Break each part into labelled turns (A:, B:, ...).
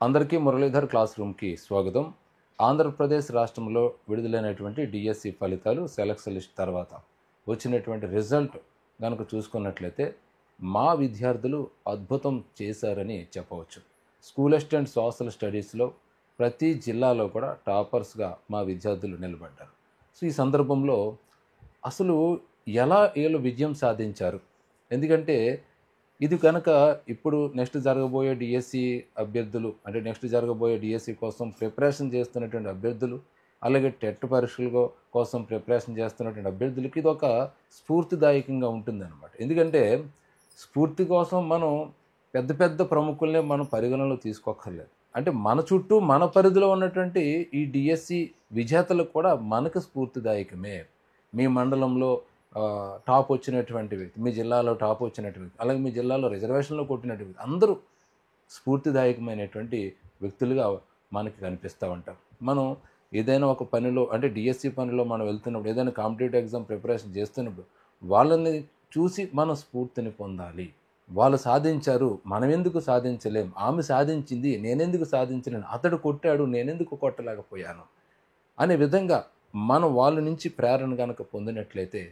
A: అందరికీ మురళీధర్ క్లాస్ రూమ్కి స్వాగతం. ఆంధ్రప్రదేశ్ రాష్ట్రంలో విడుదలైనటువంటి డిఎస్సి ఫలితాలు సెలక్షన్ లిస్ట్ తర్వాత వచ్చినటువంటి రిజల్ట్ కనుక చూసుకున్నట్లయితే మా విద్యార్థులు అద్భుతం చేశారని చెప్పవచ్చు. స్కూల్ అసిస్టెంట్ సోషల్ స్టడీస్లో ప్రతి జిల్లాలో కూడా టాపర్స్గా మా విద్యార్థులు నిలబడ్డారు. సో ఈ సందర్భంలో అసలు ఎలా వీళ్ళు విజయం సాధించారు? ఎందుకంటే ఇది కనుక ఇప్పుడు నెక్స్ట్ జరగబోయే డిఎస్సి అభ్యర్థులు అంటే నెక్స్ట్ జరగబోయే డిఎస్సి కోసం ప్రిపరేషన్ చేస్తున్నటువంటి అభ్యర్థులు, అలాగే టెట్ పరీక్షల కోసం ప్రిపరేషన్ చేస్తున్నటువంటి అభ్యర్థులకి ఇది ఒక స్ఫూర్తిదాయకంగా ఉంటుందన్నమాట. ఎందుకంటే స్ఫూర్తి కోసం మనం పెద్ద పెద్ద ప్రముఖుల్నే మనం పరిగణనలో తీసుకోక్కర్లేదు. అంటే మన చుట్టూ మన పరిధిలో ఉన్నటువంటి ఈ డిఎస్సి విజేతలకు కూడా మనకు స్ఫూర్తిదాయకమే. మీ మండలంలో టాప్ వచ్చినటువంటి వ్యక్తి, మీ జిల్లాలో టాప్ వచ్చినటువంటి వ్యక్తి, అలాగే మీ జిల్లాలో రిజర్వేషన్లో కొట్టినటువంటి వ్యక్తి, అందరూ స్ఫూర్తిదాయకమైనటువంటి వ్యక్తులుగా మనకి కనిపిస్తూ ఉంటారు. మనం ఏదైనా ఒక పనిలో అంటే డిఎస్సి పనిలో మనం వెళ్తున్నప్పుడు, ఏదైనా కాంపిటేటివ్ ఎగ్జామ్ ప్రిపరేషన్ చేస్తున్నప్పుడు వాళ్ళని చూసి మనం స్ఫూర్తిని పొందాలి. వాళ్ళు సాధించారు, మనం ఎందుకు సాధించలేం, ఆమె సాధించింది నేనెందుకు సాధించలేను, అతడు కొట్టాడు నేనెందుకు కొట్టలేకపోయాను అనే విధంగా మనం వాళ్ళ నుంచి ప్రేరణ కనుక పొందినట్లయితే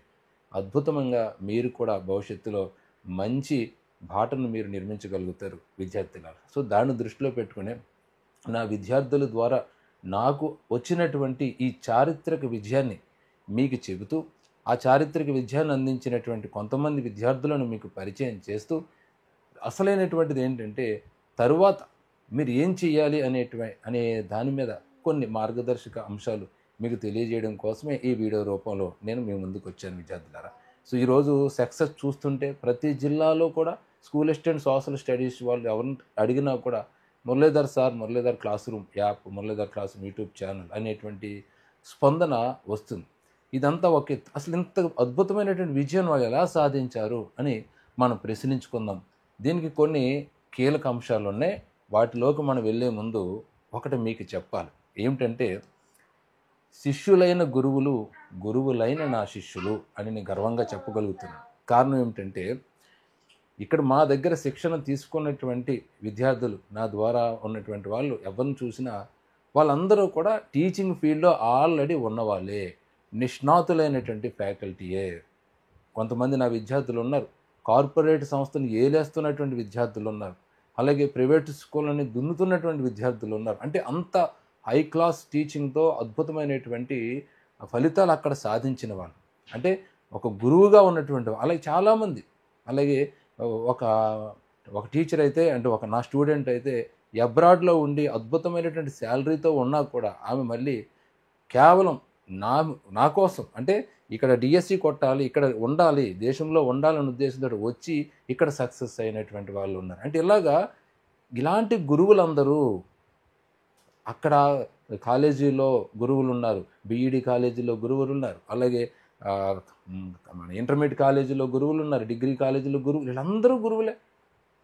A: అద్భుతంగా మీరు కూడా భవిష్యత్తులో మంచి బాటను మీరు నిర్మించగలుగుతారు విద్యార్థులు. సో దాన్ని దృష్టిలో పెట్టుకునే నా విద్యార్థుల ద్వారా నాకు వచ్చినటువంటి ఈ చారిత్రక విజయాన్ని మీకు చెబుతూ, ఆ చారిత్రక విజయాన్ని అందించినటువంటి కొంతమంది విద్యార్థులను మీకు పరిచయం చేస్తూ, అసలైనటువంటిది ఏంటంటే తరువాత మీరు ఏం చేయాలి అనే దాని మీద కొన్ని మార్గదర్శక అంశాలు మీకు తెలియజేయడం కోసమే ఈ వీడియో రూపంలో నేను మీ ముందుకు వచ్చాను విద్యార్థులారా. సో ఈరోజు సక్సెస్ చూస్తుంటే ప్రతి జిల్లాలో కూడా స్కూల్ అసిస్టెంట్ సోషల్ స్టడీస్ వాళ్ళు ఎవరిని అడిగినా కూడా Muralidhar sir, Muralidhar class room app, Muralidhar class room YouTube channel అనేటువంటి స్పందన వస్తుంది. ఇదంతా ఒక ఎత్తు. అసలు ఇంత అద్భుతమైనటువంటి విజయం వాళ్ళు ఎలా సాధించారు అని మనం ప్రశ్నించుకుందాం. దీనికి కొన్ని కీలక అంశాలు ఉన్నాయి. వాటిలోకి మనం వెళ్ళే ముందు ఒకటి మీకు చెప్పాలి. ఏమిటంటే శిష్యులైన గురువులు, గురువులైన నా శిష్యులు అని నేను గర్వంగా చెప్పగలుగుతున్నాను. కారణం ఏమిటంటే ఇక్కడ మా దగ్గర శిక్షణ తీసుకున్నటువంటి విద్యార్థులు, నా ద్వారా ఉన్నటువంటి వాళ్ళు ఎవరిని చూసినా వాళ్ళందరూ కూడా టీచింగ్ ఫీల్డ్లో ఆల్రెడీ ఉన్నవాళ్ళే, నిష్ణాతులైనటువంటి ఫ్యాకల్టీయే. కొంతమంది నా విద్యార్థులు ఉన్నారు, కార్పొరేట్ సంస్థను ఏలేస్తున్నటువంటి విద్యార్థులు ఉన్నారు, అలాగే ప్రైవేట్ స్కూళ్ళని దున్నుతున్నటువంటి విద్యార్థులు ఉన్నారు. అంటే అంత హై క్లాస్ టీచింగ్తో అద్భుతమైనటువంటి ఫలితాలు అక్కడ సాధించిన వాళ్ళు, అంటే ఒక గురువుగా ఉన్నటువంటి అలాగే చాలామంది. అలాగే ఒక ఒక టీచర్ అయితే, అంటే నా స్టూడెంట్ అయితే అబ్రాడ్లో ఉండి అద్భుతమైనటువంటి శాలరీతో ఉన్నా కూడా ఆమె మళ్ళీ కేవలం నా కోసం, అంటే ఇక్కడ డిఎస్సి కొట్టాలి, ఇక్కడ ఉండాలి, దేశంలో ఉండాలనే ఉద్దేశంతో వచ్చి ఇక్కడ సక్సెస్ అయినటువంటి వాళ్ళు ఉన్నారు. అంటే ఇలాంటి గురువులందరూ అక్కడ కాలేజీలో గురువులు ఉన్నారు, బీఈడి కాలేజీలో గురువులు ఉన్నారు, అలాగే మన ఇంటర్మీడియట్ కాలేజీలో గురువులు ఉన్నారు, డిగ్రీ కాలేజీలో గురువులు, వీళ్ళందరూ గురువులే.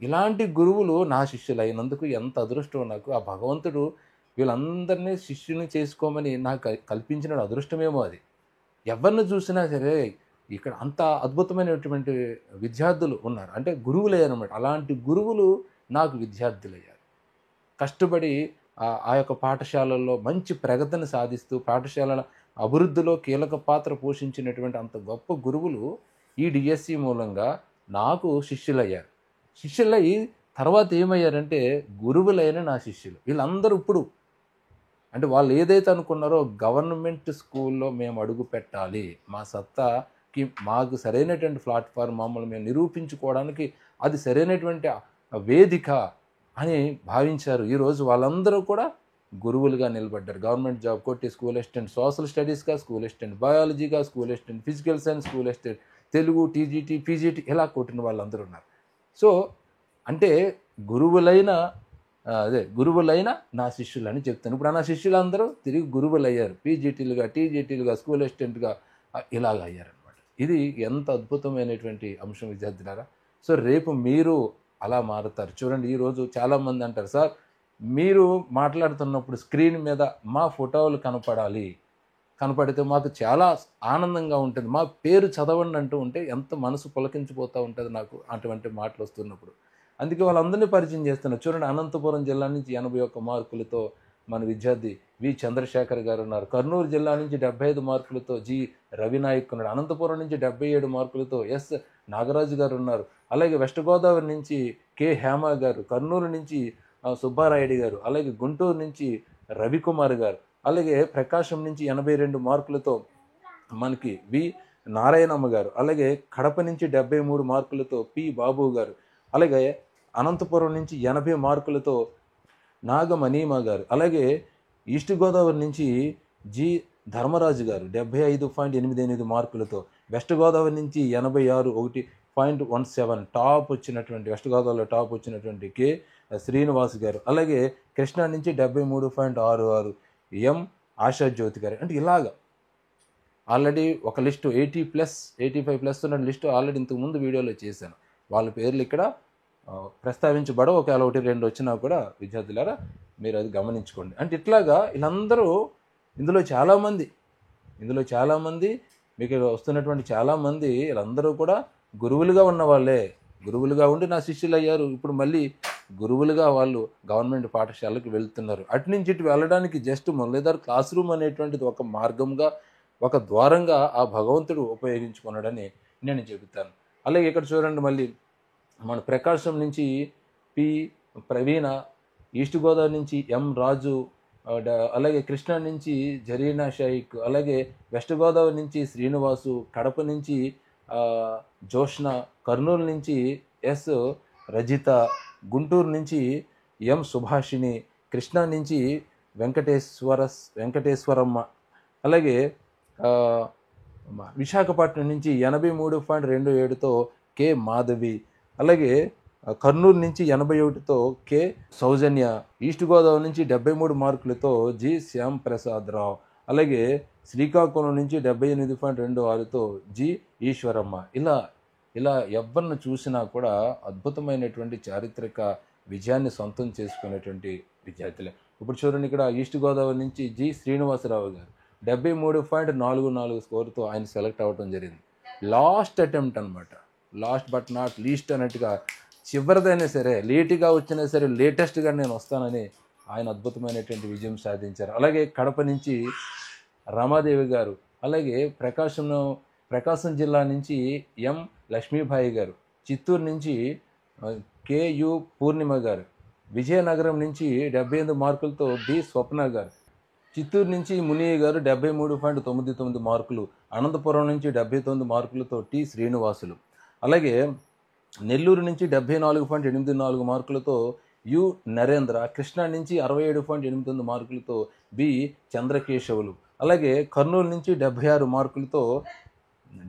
A: ఇలాంటి గురువులు నా శిష్యులు అయినందుకు ఎంత అదృష్టం నాకు. ఆ భగవంతుడు వీళ్ళందరినీ శిష్యుని చేసుకోమని నాకు కల్పించిన అదృష్టమేమో అది. ఎవరిని చూసినా సరే ఇక్కడ అంత అద్భుతమైనటువంటి విద్యార్థులు ఉన్నారు, అంటే గురువులయ్యారన్నమాట. అలాంటి గురువులు నాకు విద్యార్థులయ్యారు. కష్టపడి ఆ యొక్క పాఠశాలల్లో మంచి ప్రగతిని సాధిస్తూ పాఠశాలల అభివృద్ధిలో కీలక పాత్ర పోషించినటువంటి అంత గొప్ప గురువులు ఈ డిఎస్సి మూలంగా నాకు శిష్యులయ్యారు. శిష్యులయ్యి తర్వాత ఏమయ్యారంటే గురువులైన నా శిష్యులు. వీళ్ళందరూ ఇప్పుడు అంటే వాళ్ళు ఏదైతే అనుకున్నారో గవర్నమెంట్ స్కూల్లో మేము అడుగు పెట్టాలి, మా సత్తాకి మాకు సరైనటువంటి ప్లాట్ఫామ్, మమ్మల్ని మేము నిరూపించుకోవడానికి అది సరైనటువంటి వేదిక అని భావించారు. ఈరోజు వాళ్ళందరూ కూడా గురువులుగా నిలబడ్డారు. గవర్నమెంట్ జాబ్ కొట్టి స్కూల్ అసిస్టెంట్ సోషల్ స్టడీస్గా, స్కూల్ అసిస్టెంట్ బయాలజీగా, school assistant physical science, school assistant Telugu, TGT, PGT ఇలా కొట్టిన వాళ్ళందరూ ఉన్నారు. సో అంటే గురువులైన నా శిష్యులు అని చెప్తాను. ఇప్పుడు నా శిష్యులందరూ తిరిగి గురువులయ్యారు, పీజీటీలుగా, టీజీటీలుగా, స్కూల్ అసిస్టెంట్గా ఇలాగ అయ్యారనమాట. ఇది ఎంత అద్భుతమైనటువంటి అంశం విద్యార్థులారా. సో రేపు మీరు అలా మారుతారు. చూడండి, ఈరోజు చాలామంది అంటారు, సార్ మీరు మాట్లాడుతున్నప్పుడు స్క్రీన్ మీద మా ఫోటోలు కనపడితే మాకు చాలా ఆనందంగా ఉంటుంది, మా పేరు చదవండి అంటూ ఉంటే ఎంత మనసు పులకించిపోతూ ఉంటుంది నాకు అటువంటి మాటలు వస్తున్నప్పుడు. అందుకే వాళ్ళందరినీ పరిచయం చేస్తున్నారు. చూడండి, అనంతపురం జిల్లా నుంచి 81 మార్కులతో మన విద్యార్థి వి చంద్రశేఖర్ గారు ఉన్నారు. కర్నూలు జిల్లా నుంచి 75 మార్కులతో జి రవినాయక్ ఉన్నాడు. అనంతపురం నుంచి 77 మార్కులతో ఎస్ నాగరాజు గారు ఉన్నారు. అలాగే వెస్ట్ గోదావరి నుంచి కె హేమ గారు, కర్నూలు నుంచి సుబ్బారాయుడు గారు, అలాగే గుంటూరు నుంచి రవికుమార్ గారు, అలాగే ప్రకాశం నుంచి 82 మార్కులతో మనకి వి నారాయణమ్మ గారు, అలాగే కడప నుంచి 73 మార్కులతో పి బాబు గారు, అలాగే అనంతపురం నుంచి 80 మార్కులతో నాగమణిమ గారు, అలాగే ఈస్ట్ గోదావరి నుంచి జి ధర్మరాజు గారు 75.88 మార్కులతో, వెస్ట్ గోదావరి నుంచి 86.17 టాప్ వచ్చినటువంటి వెస్ట్ గోదావరిలో టాప్ వచ్చినటువంటి కె శ్రీనివాస్ గారు, అలాగే కృష్ణా నుంచి 73.66 ఎం ఆశాజ్యోతి గారు. అంటే ఇలాగా ఆల్రెడీ ఒక లిస్టు 85+ ఉన్న లిస్టు ఆల్రెడీ ఇంతకుముందు వీడియోలో చేశాను. వాళ్ళ పేర్లు ఇక్కడ ప్రస్తావించబడవు. ఒకవేళ 1-2 వచ్చినా కూడా విద్యార్థులారా మీరు అది గమనించుకోండి. అంటే ఇట్లాగా వీళ్ళందరూ ఇందులో చాలామంది మీకు వస్తున్నటువంటి చాలామంది వీళ్ళందరూ కూడా గురువులుగా ఉన్నవాళ్ళే. గురువులుగా ఉండి నా శిష్యులు అయ్యారు. ఇప్పుడు మళ్ళీ గురువులుగా వాళ్ళు గవర్నమెంట్ పాఠశాలకు వెళ్తున్నారు. అటు నుంచి ఇటు వెళ్ళడానికి జస్ట్ మురళీధర్ క్లాస్ రూమ్ అనేటువంటిది ఒక మార్గంగా, ఒక ద్వారంగా ఆ భగవంతుడు ఉపయోగించుకున్నాడని నేను చెబుతాను. అలాగే ఇక్కడ చూడండి, మళ్ళీ మన ప్రకాశం నుంచి పి ప్రవీణ, ఈస్ట్ గోదావరి నుంచి ఎం రాజు, అలాగే కృష్ణా నుంచి జరీనా షైక్, అలాగే వెస్ట్ గోదావరి నుంచి శ్రీనివాసు, కడప నుంచి జోష్న, కర్నూలు నుంచి ఎస్ రజిత, గుంటూరు నుంచి ఎం సుభాషిణి, కృష్ణా నుంచి వెంకటేశ్వరమ్మ, అలాగే విశాఖపట్నం నుంచి 83.27తో కె మాధవి, అలాగే కర్నూలు నుంచి 81తో కె సౌజన్య, ఈస్ట్ గోదావరి నుంచి 73 మార్కులతో జి శ్యామ్ ప్రసాద్ రావు, అలాగే శ్రీకాకుళం నుంచి 78.26తో జి ఈశ్వరమ్మ. ఇలా ఎవరిని చూసినా కూడా అద్భుతమైనటువంటి చారిత్రక విజయాన్ని సొంతం చేసుకునేటువంటి విద్యార్థులే. ఇప్పుడు చూడండి, ఇక్కడ ఈస్ట్ గోదావరి నుంచి జి శ్రీనివాసరావు గారు 73.44 స్కోర్తో ఆయన సెలెక్ట్ అవ్వడం జరిగింది. లాస్ట్ అటెంప్ట్ అనమాట, లాస్ట్ బట్ నాట్ లీస్ట్ అన్నట్టుగా చివరిదైనా సరే, లేటుగా వచ్చినా సరే లేటెస్ట్గా నేను వస్తానని ఆయన అద్భుతమైనటువంటి విజయం సాధించారు. అలాగే కడప నుంచి రమాదేవి గారు, అలాగే ప్రకాశం జిల్లా నుంచి ఎం లక్ష్మీబాయి గారు, చిత్తూరు నుంచి కెయు పూర్ణిమ గారు, విజయనగరం నుంచి 78 మార్కులతో బి స్వప్న గారు, చిత్తూరు నుంచి మునియ గారు 73.99 మార్కులు, అనంతపురం నుంచి 79 మార్కులతో టి శ్రీనివాసులు, అలాగే నెల్లూరు నుంచి 74.84 మార్కులతో యు నరేంద్ర, కృష్ణా నుంచి 67.89 మార్కులతో బి చంద్రకేశవులు, అలాగే కర్నూలు నుంచి 76 మార్కులతో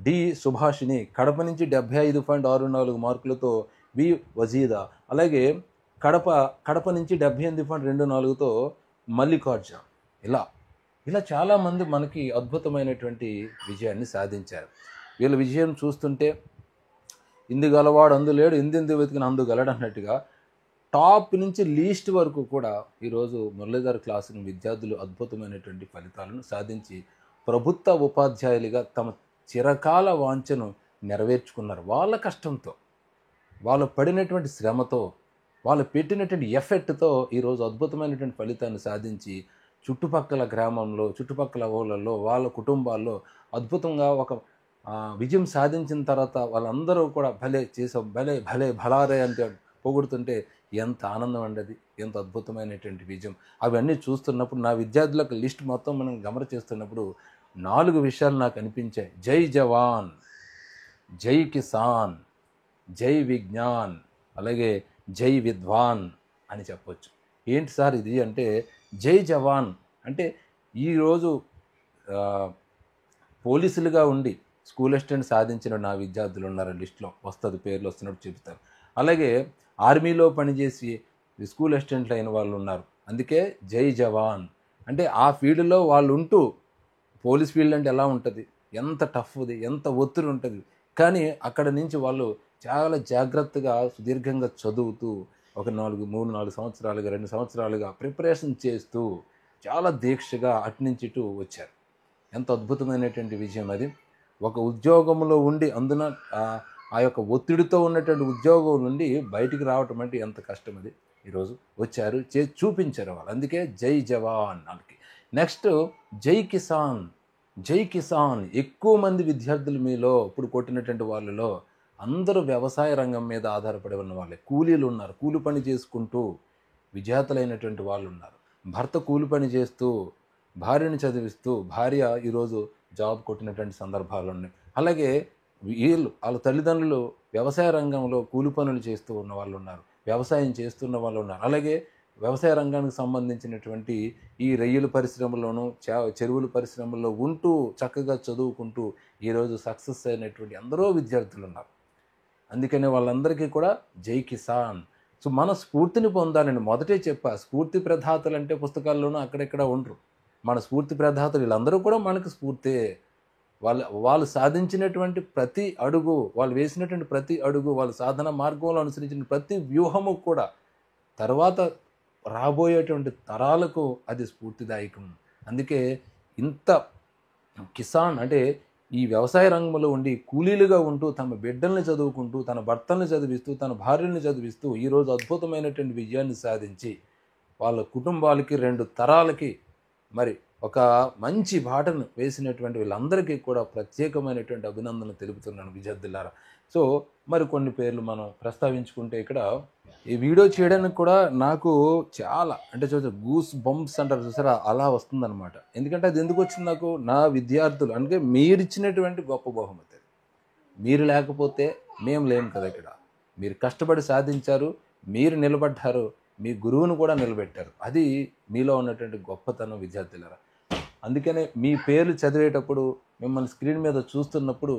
A: డి సుభాషిణి, కడప నుంచి 75.64 మార్కులతో వి వజీదా, అలాగే కడప నుంచి 78.24తో మల్లికార్జున. ఇలా చాలామంది మనకి అద్భుతమైనటువంటి విజయాన్ని సాధించారు. వీళ్ళ విజయం చూస్తుంటే ఇందుగలవాడు అందులేడు, ఇందెందు వెతికిన అందుగలడు అన్నట్టుగా టాప్ నుంచి లీస్ట్ వరకు కూడా ఈరోజు మురళీధర్ క్లాసుని విద్యార్థులు అద్భుతమైనటువంటి ఫలితాలను సాధించి ప్రభుత్వ ఉపాధ్యాయులుగా తమ చిరకాల వాంఛను నెరవేర్చుకున్నారు. వాళ్ళ కష్టంతో, వాళ్ళు పడినటువంటి శ్రమతో, వాళ్ళు పెట్టినటువంటి ఎఫెక్ట్తో ఈరోజు అద్భుతమైనటువంటి ఫలితాన్ని సాధించి చుట్టుపక్కల గ్రామంలో, చుట్టుపక్కల ఊళ్ళల్లో, వాళ్ళ కుటుంబాల్లో అద్భుతంగా ఒక విజయం సాధించిన తర్వాత వాళ్ళందరూ కూడా భలే చేసాం, భలారే అంటే పొగుడుతుంటే ఎంత ఆనందం అండి, అది ఎంత అద్భుతమైనటువంటి విజయం. అవన్నీ చూస్తున్నప్పుడు నా విద్యార్థులకు లిస్ట్ మొత్తం మనం గమన చేస్తున్నప్పుడు 4 విషయాలు నాకు అనిపించాయి. జై జవాన్, జై కిసాన్, జై విజ్ఞాన్, అలాగే జై విద్వాన్ అని చెప్పొచ్చు. ఏంటి సార్ ఇది అంటే, జై జవాన్ అంటే ఈరోజు పోలీసులుగా ఉండి స్కూల్ అసిస్టెంట్ సాధించిన నా విద్యార్థులు ఉన్నారు, లిస్టులో వస్తుంది, పేర్లు వస్తున్నట్టు చెబుతారు. అలాగే ఆర్మీలో పనిచేసి స్కూల్ అసిస్టెంట్లు అయిన వాళ్ళు ఉన్నారు. అందుకే జై జవాన్ అంటే ఆ ఫీల్డ్లో వాళ్ళు ఉంటూ, పోలీస్ ఫీల్డ్ అంటే ఎలా ఉంటుంది, ఎంత టఫ్ది, ఎంత ఒత్తిడి ఉంటుంది, కానీ అక్కడ నుంచి వాళ్ళు చాలా జాగ్రత్తగా సుదీర్ఘంగా చదువుతూ ఒక 3-4 సంవత్సరాలుగా 2 సంవత్సరాలుగా ప్రిపరేషన్ చేస్తూ చాలా దీక్షగా అటు నుంచి ఇటు వచ్చారు. ఎంత అద్భుతమైనటువంటి విజయం అది. ఒక ఉద్యోగంలో ఉండి అందున ఆ యొక్క ఒత్తిడితో ఉన్నటువంటి ఉద్యోగం నుండి బయటికి రావటం అంటే ఎంత కష్టం అది. ఈరోజు వచ్చారు, చూపించారు వాళ్ళు. అందుకే జై జవాన్ వాళ్ళకి. నెక్స్ట్ జై కిసాన్. జై కిసాన్. ఎక్కువ మంది విద్యార్థులు మీలో ఇప్పుడు కొట్టినటువంటి వాళ్ళలో అందరూ వ్యవసాయ రంగం మీద ఆధారపడి ఉన్న వాళ్ళే. కూలీలు ఉన్నారు, కూలి పని చేసుకుంటూ విజేతలైనటువంటి వాళ్ళు ఉన్నారు. భర్త కూలి పని చేస్తూ భార్యను చదివిస్తూ భార్య ఈరోజు జాబ్ కొట్టినటువంటి సందర్భాలు ఉన్నాయి. అలాగే వాళ్ళ తల్లిదండ్రులు వ్యవసాయ రంగంలో కూలి పనులు చేస్తూ ఉన్న వాళ్ళు ఉన్నారు, వ్యవసాయం చేస్తున్న వాళ్ళు ఉన్నారు. అలాగే వ్యవసాయ రంగానికి సంబంధించినటువంటి ఈ రొయ్యల పరిశ్రమలోను చెరువుల పరిశ్రమల్లో ఉంటూ చక్కగా చదువుకుంటూ ఈరోజు సక్సెస్ అయినటువంటి ఎందరో విద్యార్థులు ఉన్నారు. అందుకనే వాళ్ళందరికీ కూడా జై కిసాన్. సో మన స్ఫూర్తిని పొందాలని మొదటే చెప్పా. స్ఫూర్తి ప్రదాతలు అంటే పుస్తకాల్లోనూ అక్కడెక్కడ ఉండరు. మన స్ఫూర్తి ప్రదాతలు వీళ్ళందరూ కూడా మనకు స్ఫూర్తే. వాళ్ళు సాధించినటువంటి ప్రతి అడుగు, వాళ్ళు వేసినటువంటి ప్రతి అడుగు, వాళ్ళ సాధన మార్గంలో అనుసరించిన ప్రతి వ్యూహము కూడా తర్వాత రాబోయేటువంటి తరాలకు అది స్ఫూర్తిదాయకం. అందుకే ఇంత కిసాన్ అంటే ఈ వ్యవసాయ రంగంలో ఉండి కూలీలుగా ఉంటూ తమ బిడ్డల్ని చదువుకుంటూ తన భర్తల్ని చదివిస్తూ తన భార్యల్ని చదివిస్తూ ఈరోజు అద్భుతమైనటువంటి విజయాన్ని సాధించి వాళ్ళ కుటుంబాలకి 2 తరాలకి మరి ఒక మంచి బాటను వేసినటువంటి వీళ్ళందరికీ కూడా ప్రత్యేకమైనటువంటి అభినందనలు తెలుపుతున్నాను విద్యార్థులారా. సో మరి కొన్ని పేర్లు మనం ప్రస్తావించుకుంటే ఇక్కడ ఈ వీడియో చేయడానికి కూడా నాకు చాలా అంటే గూస్ బంప్స్ అంటారు చూసారా, అలా వస్తుందన్నమాట. ఎందుకంటే అది ఎందుకు వచ్చింది నాకు, నా విద్యార్థులు అందుకే మీరు ఇచ్చినటువంటి గొప్ప బహుమతి. మీరు లేకపోతే మేము లేము కదా ఇక్కడ. మీరు కష్టపడి సాధించారు, మీరు నిలబడ్డారు, మీ గురువును కూడా నిలబెట్టారు. అది మీలో ఉన్నటువంటి గొప్పతనం విద్యార్థులారా. అందుకనే మీ పేర్లు చదివేటప్పుడు మిమ్మల్ని స్క్రీన్ మీద చూస్తున్నప్పుడు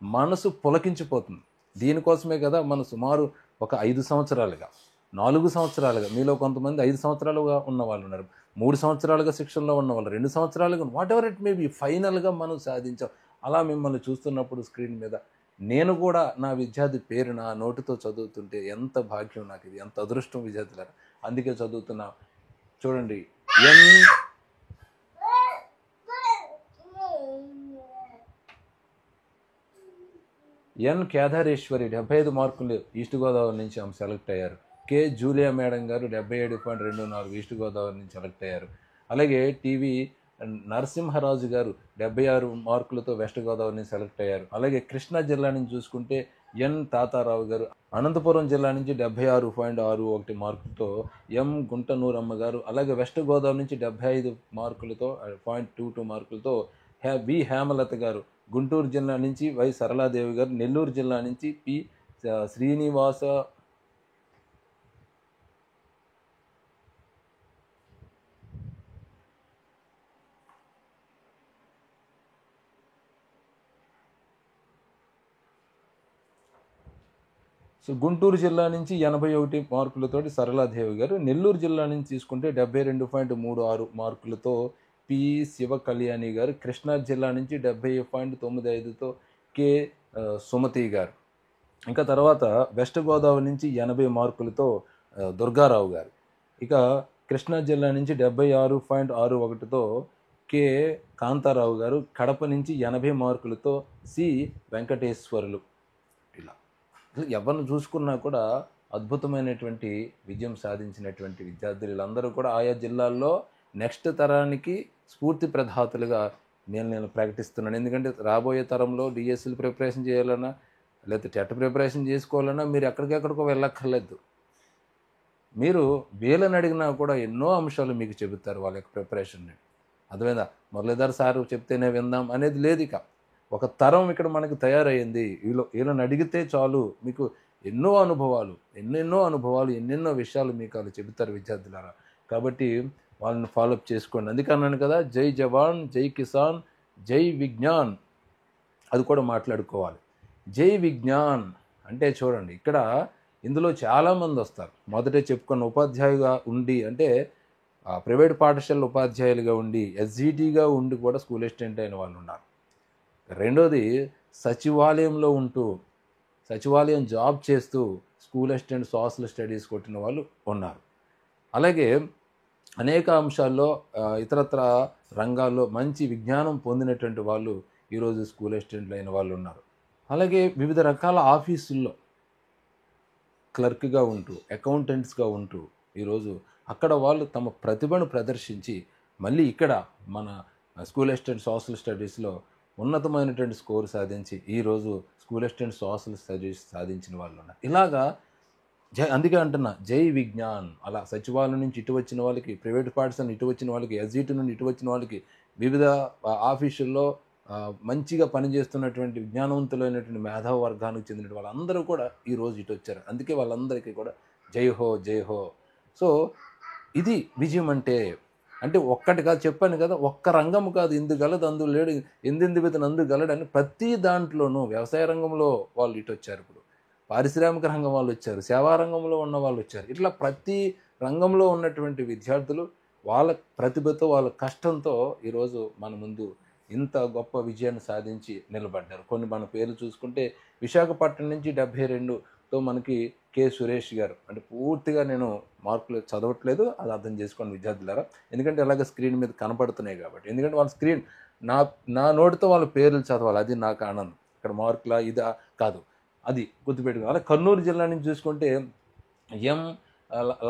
A: మనసు పులకించిపోతుంది. దీనికోసమే కదా మనం సుమారు ఒక 5 సంవత్సరాలుగా 4 సంవత్సరాలుగా, మీలో కొంతమంది 5 సంవత్సరాలుగా ఉన్న వాళ్ళు ఉన్నారు, 3 సంవత్సరాలుగా శిక్షణలో ఉన్న వాళ్ళు, 2 సంవత్సరాలుగా, what ever it may be, ఫైనల్గా మనం సాధించాం. అలా మిమ్మల్ని చూస్తున్నప్పుడు స్క్రీన్ మీద నేను కూడా నా విద్యార్థి పేరు నా నోటితో చదువుతుంటే ఎంత భాగ్యం నాకు, ఇది ఎంత అదృష్టం విద్యార్థులారా. అందుకే చదువుతున్నా. చూడండి, ఎన్ కేదారేశ్వరి 75 మార్కులు ఈస్ట్ గోదావరి నుంచి ఆమె సెలెక్ట్ అయ్యారు. కె జూలియా మేడం గారు 77.24 ఈస్ట్ గోదావరి నుంచి సెలెక్ట్ అయ్యారు. అలాగే టీవీ నరసింహరాజు గారు 76 మార్కులతో వెస్ట్ గోదావరి నుంచి సెలెక్ట్ అయ్యారు. అలాగే కృష్ణా జిల్లా నుంచి చూసుకుంటే ఎన్ తాతారావు గారు, అనంతపురం జిల్లా నుంచి 76.61 మార్కులతో ఎం గుంటనూరమ్మ గారు, అలాగే వెస్ట్ గోదావరి నుంచి 75 మార్కులతో 0.22 మార్కులతో వి హేమలత గారు, గుంటూరు జిల్లా నుంచి వై సరళాదేవి గారు, నెల్లూరు జిల్లా నుంచి పి శ్రీనివాస గుంటూరు జిల్లా నుంచి 81 మార్కులతోటి సరళాదేవి గారు, నెల్లూరు జిల్లా నుంచి తీసుకుంటే 72.36 మార్కులతో పి శివ కళ్యాణి గారు, కృష్ణా జిల్లా నుంచి 70.95తో కె సుమతి గారు, ఇంకా తర్వాత వెస్ట్ గోదావరి నుంచి 80 మార్కులతో దుర్గారావు గారు, ఇక కృష్ణా జిల్లా నుంచి 76.61తో కె కాంతారావు గారు, కడప నుంచి 80 మార్కులతో సి వెంకటేశ్వరులు. ఇలా ఎవరిని చూసుకున్నా కూడా అద్భుతమైనటువంటి విజయం సాధించినటువంటి విద్యార్థులు వీళ్ళందరూ కూడా ఆయా జిల్లాల్లో నెక్స్ట్ తరానికి స్ఫూర్తి ప్రదాతలుగా నేను ప్రకటిస్తున్నాను. ఎందుకంటే రాబోయే తరంలో డిఎస్సీలు ప్రిపరేషన్ చేయాలన్నా లేకపోతే టెట్ ప్రిపరేషన్ చేసుకోవాలన్నా మీరు ఎక్కడికెక్కడికో వెళ్ళక్కర్లేదు. మీరు వీళ్ళని అడిగినా కూడా ఎన్నో అంశాలు మీకు చెబుతారు వాళ్ళ యొక్క ప్రిపరేషన్ని. అర్థమైందా? మురళీధర్ సారు చెప్తేనే విందాం అనేది లేదు. ఇక ఒక తరం ఇక్కడ మనకి తయారయ్యింది. వీళ్ళని అడిగితే చాలు మీకు ఎన్నో అనుభవాలు ఎన్నెన్నో విషయాలు మీకు వాళ్ళు చెబుతారు విద్యార్థులారా. కాబట్టి వాళ్ళని ఫాలోఅప్ చేసుకోండి. అందుకన్నాను కదా, జై జవాన్, జై కిసాన్, జై విజ్ఞాన్, అది కూడా మాట్లాడుకోవాలి. జై విజ్ఞాన్ అంటే చూడండి, ఇక్కడ ఇందులో చాలామంది వస్తారు. మొదటే చెప్పుకున్న ఉపాధ్యాయుగా ఉండి అంటే ప్రైవేట్ పాఠశాల ఉపాధ్యాయులుగా ఉండి ఎస్జిటిగా ఉండి కూడా స్కూల్ అసిస్టెంట్ అయిన వాళ్ళు ఉన్నారు. రెండోది సచివాలయంలో ఉంటూ సచివాలయం జాబ్ చేస్తూ స్కూల్ అసిస్టెంట్ సోషల్ స్టడీస్ కొట్టిన వాళ్ళు ఉన్నారు. అలాగే అనేక అంశాల్లో ఇతరత్ర రంగాల్లో మంచి విజ్ఞానం పొందినటువంటి వాళ్ళు ఈరోజు స్కూల్ అసిస్టెంట్లు అయిన వాళ్ళు ఉన్నారు. అలాగే వివిధ రకాల ఆఫీసుల్లో క్లర్క్గా ఉంటూ, అకౌంటెంట్స్గా ఉంటూ ఈరోజు అక్కడ వాళ్ళు తమ ప్రతిభను ప్రదర్శించి మళ్ళీ ఇక్కడ మన స్కూల్ అసిస్టెంట్ సోషల్ స్టడీస్లో ఉన్నతమైనటువంటి స్కోర్ సాధించి ఈరోజు స్కూల్ అసిస్టెంట్ సోషల్ స్టడీస్ సాధించిన వాళ్ళు ఉన్నారు. ఇలాగా అందుకే అంటున్నా జై విజ్ఞాన్. అలా సచివాలయం నుంచి ఇటు వచ్చిన వాళ్ళకి, ప్రైవేట్ పాఠశాల ఇటు వచ్చిన వాళ్ళకి, ఎస్జిటి నుండి ఇటు వచ్చిన వాళ్ళకి, వివిధ ఆఫీసుల్లో మంచిగా పనిచేస్తున్నటువంటి విజ్ఞానవంతులైనటువంటి మేధావ వర్గానికి చెందిన వాళ్ళందరూ కూడా ఈరోజు ఇటు వచ్చారు. అందుకే వాళ్ళందరికీ కూడా జై హో జై హో. సో ఇది విజయం అంటే. అంటే ఒక్కటి కాదు, చెప్పాను కదా, ఒక్క రంగం కాదు, ఇందు గలదు అందు లేడు, ఎందెందు విధన అందు గలడు అని ప్రతి దాంట్లోనూ. వ్యవసాయ రంగంలో వాళ్ళు ఇటు వచ్చారు, ఇప్పుడు పారిశ్రామిక రంగం వాళ్ళు వచ్చారు, సేవా రంగంలో ఉన్న వాళ్ళు వచ్చారు. ఇట్లా ప్రతి రంగంలో ఉన్నటువంటి విద్యార్థులు వాళ్ళ ప్రతిభతో, వాళ్ళ కష్టంతో ఈరోజు మన ముందు ఇంత గొప్ప విజయాన్ని సాధించి నిలబడ్డారు. కొన్ని మన పేర్లు చూసుకుంటే విశాఖపట్నం నుంచి 72తో మనకి కె సురేష్ గారు. అంటే పూర్తిగా నేను మార్కులు చదవట్లేదు, అది అర్థం చేసుకోండి విద్యార్థులారా, ఎందుకంటే అలాగే స్క్రీన్ మీద కనపడుతున్నాయి కాబట్టి. ఎందుకంటే వాళ్ళ స్క్రీన్ నా నోటితో వాళ్ళ పేర్లు చదవాలి, అది నాకు ఆనందం. ఇక్కడ మార్కులా ఇదా కాదు, అది గుర్తుపెట్టుకోవాలి. అలా కర్నూలు జిల్లా నుంచి చూసుకుంటే ఎం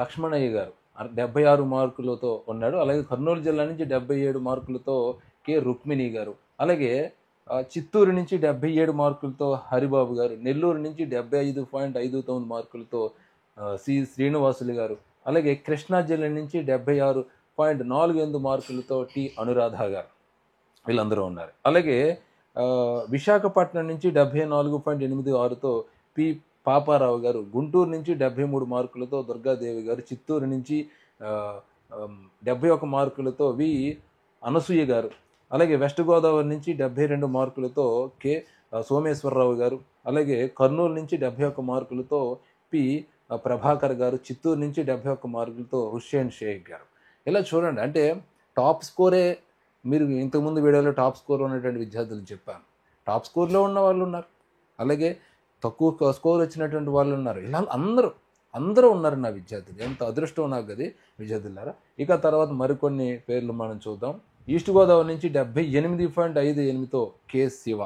A: లక్ష్మణయ్య గారు 76 మార్కులతో ఉన్నాడు. అలాగే కర్నూలు జిల్లా నుంచి 77 మార్కులతో కె రుక్మిణి గారు. అలాగే చిత్తూరు నుంచి 77 మార్కులతో హరిబాబు గారు. నెల్లూరు నుంచి 75.59 మార్కులతో సి శ్రీనివాసులు గారు. అలాగే కృష్ణా జిల్లా నుంచి 76.48 మార్కులతో టి అనురాధ గారు. వీళ్ళందరూ ఉన్నారు. అలాగే విశాఖపట్నం నుంచి 74.86తో పి పాపారావు గారు. గుంటూరు నుంచి 73 మార్కులతో దుర్గాదేవి గారు. చిత్తూరు నుంచి 71 మార్కులతో వి అనసూయ గారు. అలాగే వెస్ట్ గోదావరి నుంచి 72 మార్కులతో కె సోమేశ్వరరావు గారు. అలాగే కర్నూలు నుంచి 71 మార్కులతో పి ప్రభాకర్ గారు. చిత్తూరు నుంచి 71 మార్కులతో హుస్సేన్ షేక్ గారు. ఇలా చూడండి, అంటే టాప్ స్కోరే. మీరు ఇంతకుముందు వీడియోలో టాప్ స్కోర్ ఉన్నటువంటి విద్యార్థులు చెప్పాను, టాప్ స్కోర్లో ఉన్న వాళ్ళు ఉన్నారు, అలాగే తక్కువ స్కోర్ వచ్చినటువంటి వాళ్ళు ఉన్నారు. ఇలా అందరూ ఉన్నారు నా విద్యార్థులు. ఎంత అదృష్టం నాకు అది విద్యార్థులారా. ఇక తర్వాత మరికొన్ని పేర్లు మనం చూద్దాం. ఈస్ట్ గోదావరి నుంచి 78.58తో కె శివ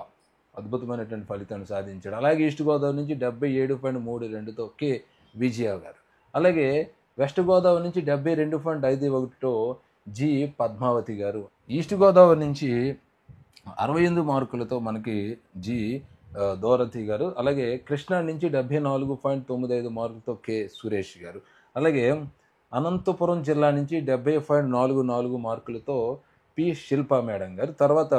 A: అద్భుతమైనటువంటి ఫలితాన్ని సాధించాడు. అలాగే ఈస్ట్ గోదావరి నుంచి 77.32తో కె విజయ గారు. అలాగే వెస్ట్ గోదావరి నుంచి 72.51తో జి పద్మావతి గారు. ఈస్ట్ గోదావరి నుంచి 68 మార్కులతో మనకి జి దోరతి గారు. అలాగే కృష్ణా నుంచి 74.95 మార్కులతో కె సురేష్ గారు. అలాగే అనంతపురం జిల్లా నుంచి 70.44 మార్కులతో పి శిల్పా మేడం గారు. తర్వాత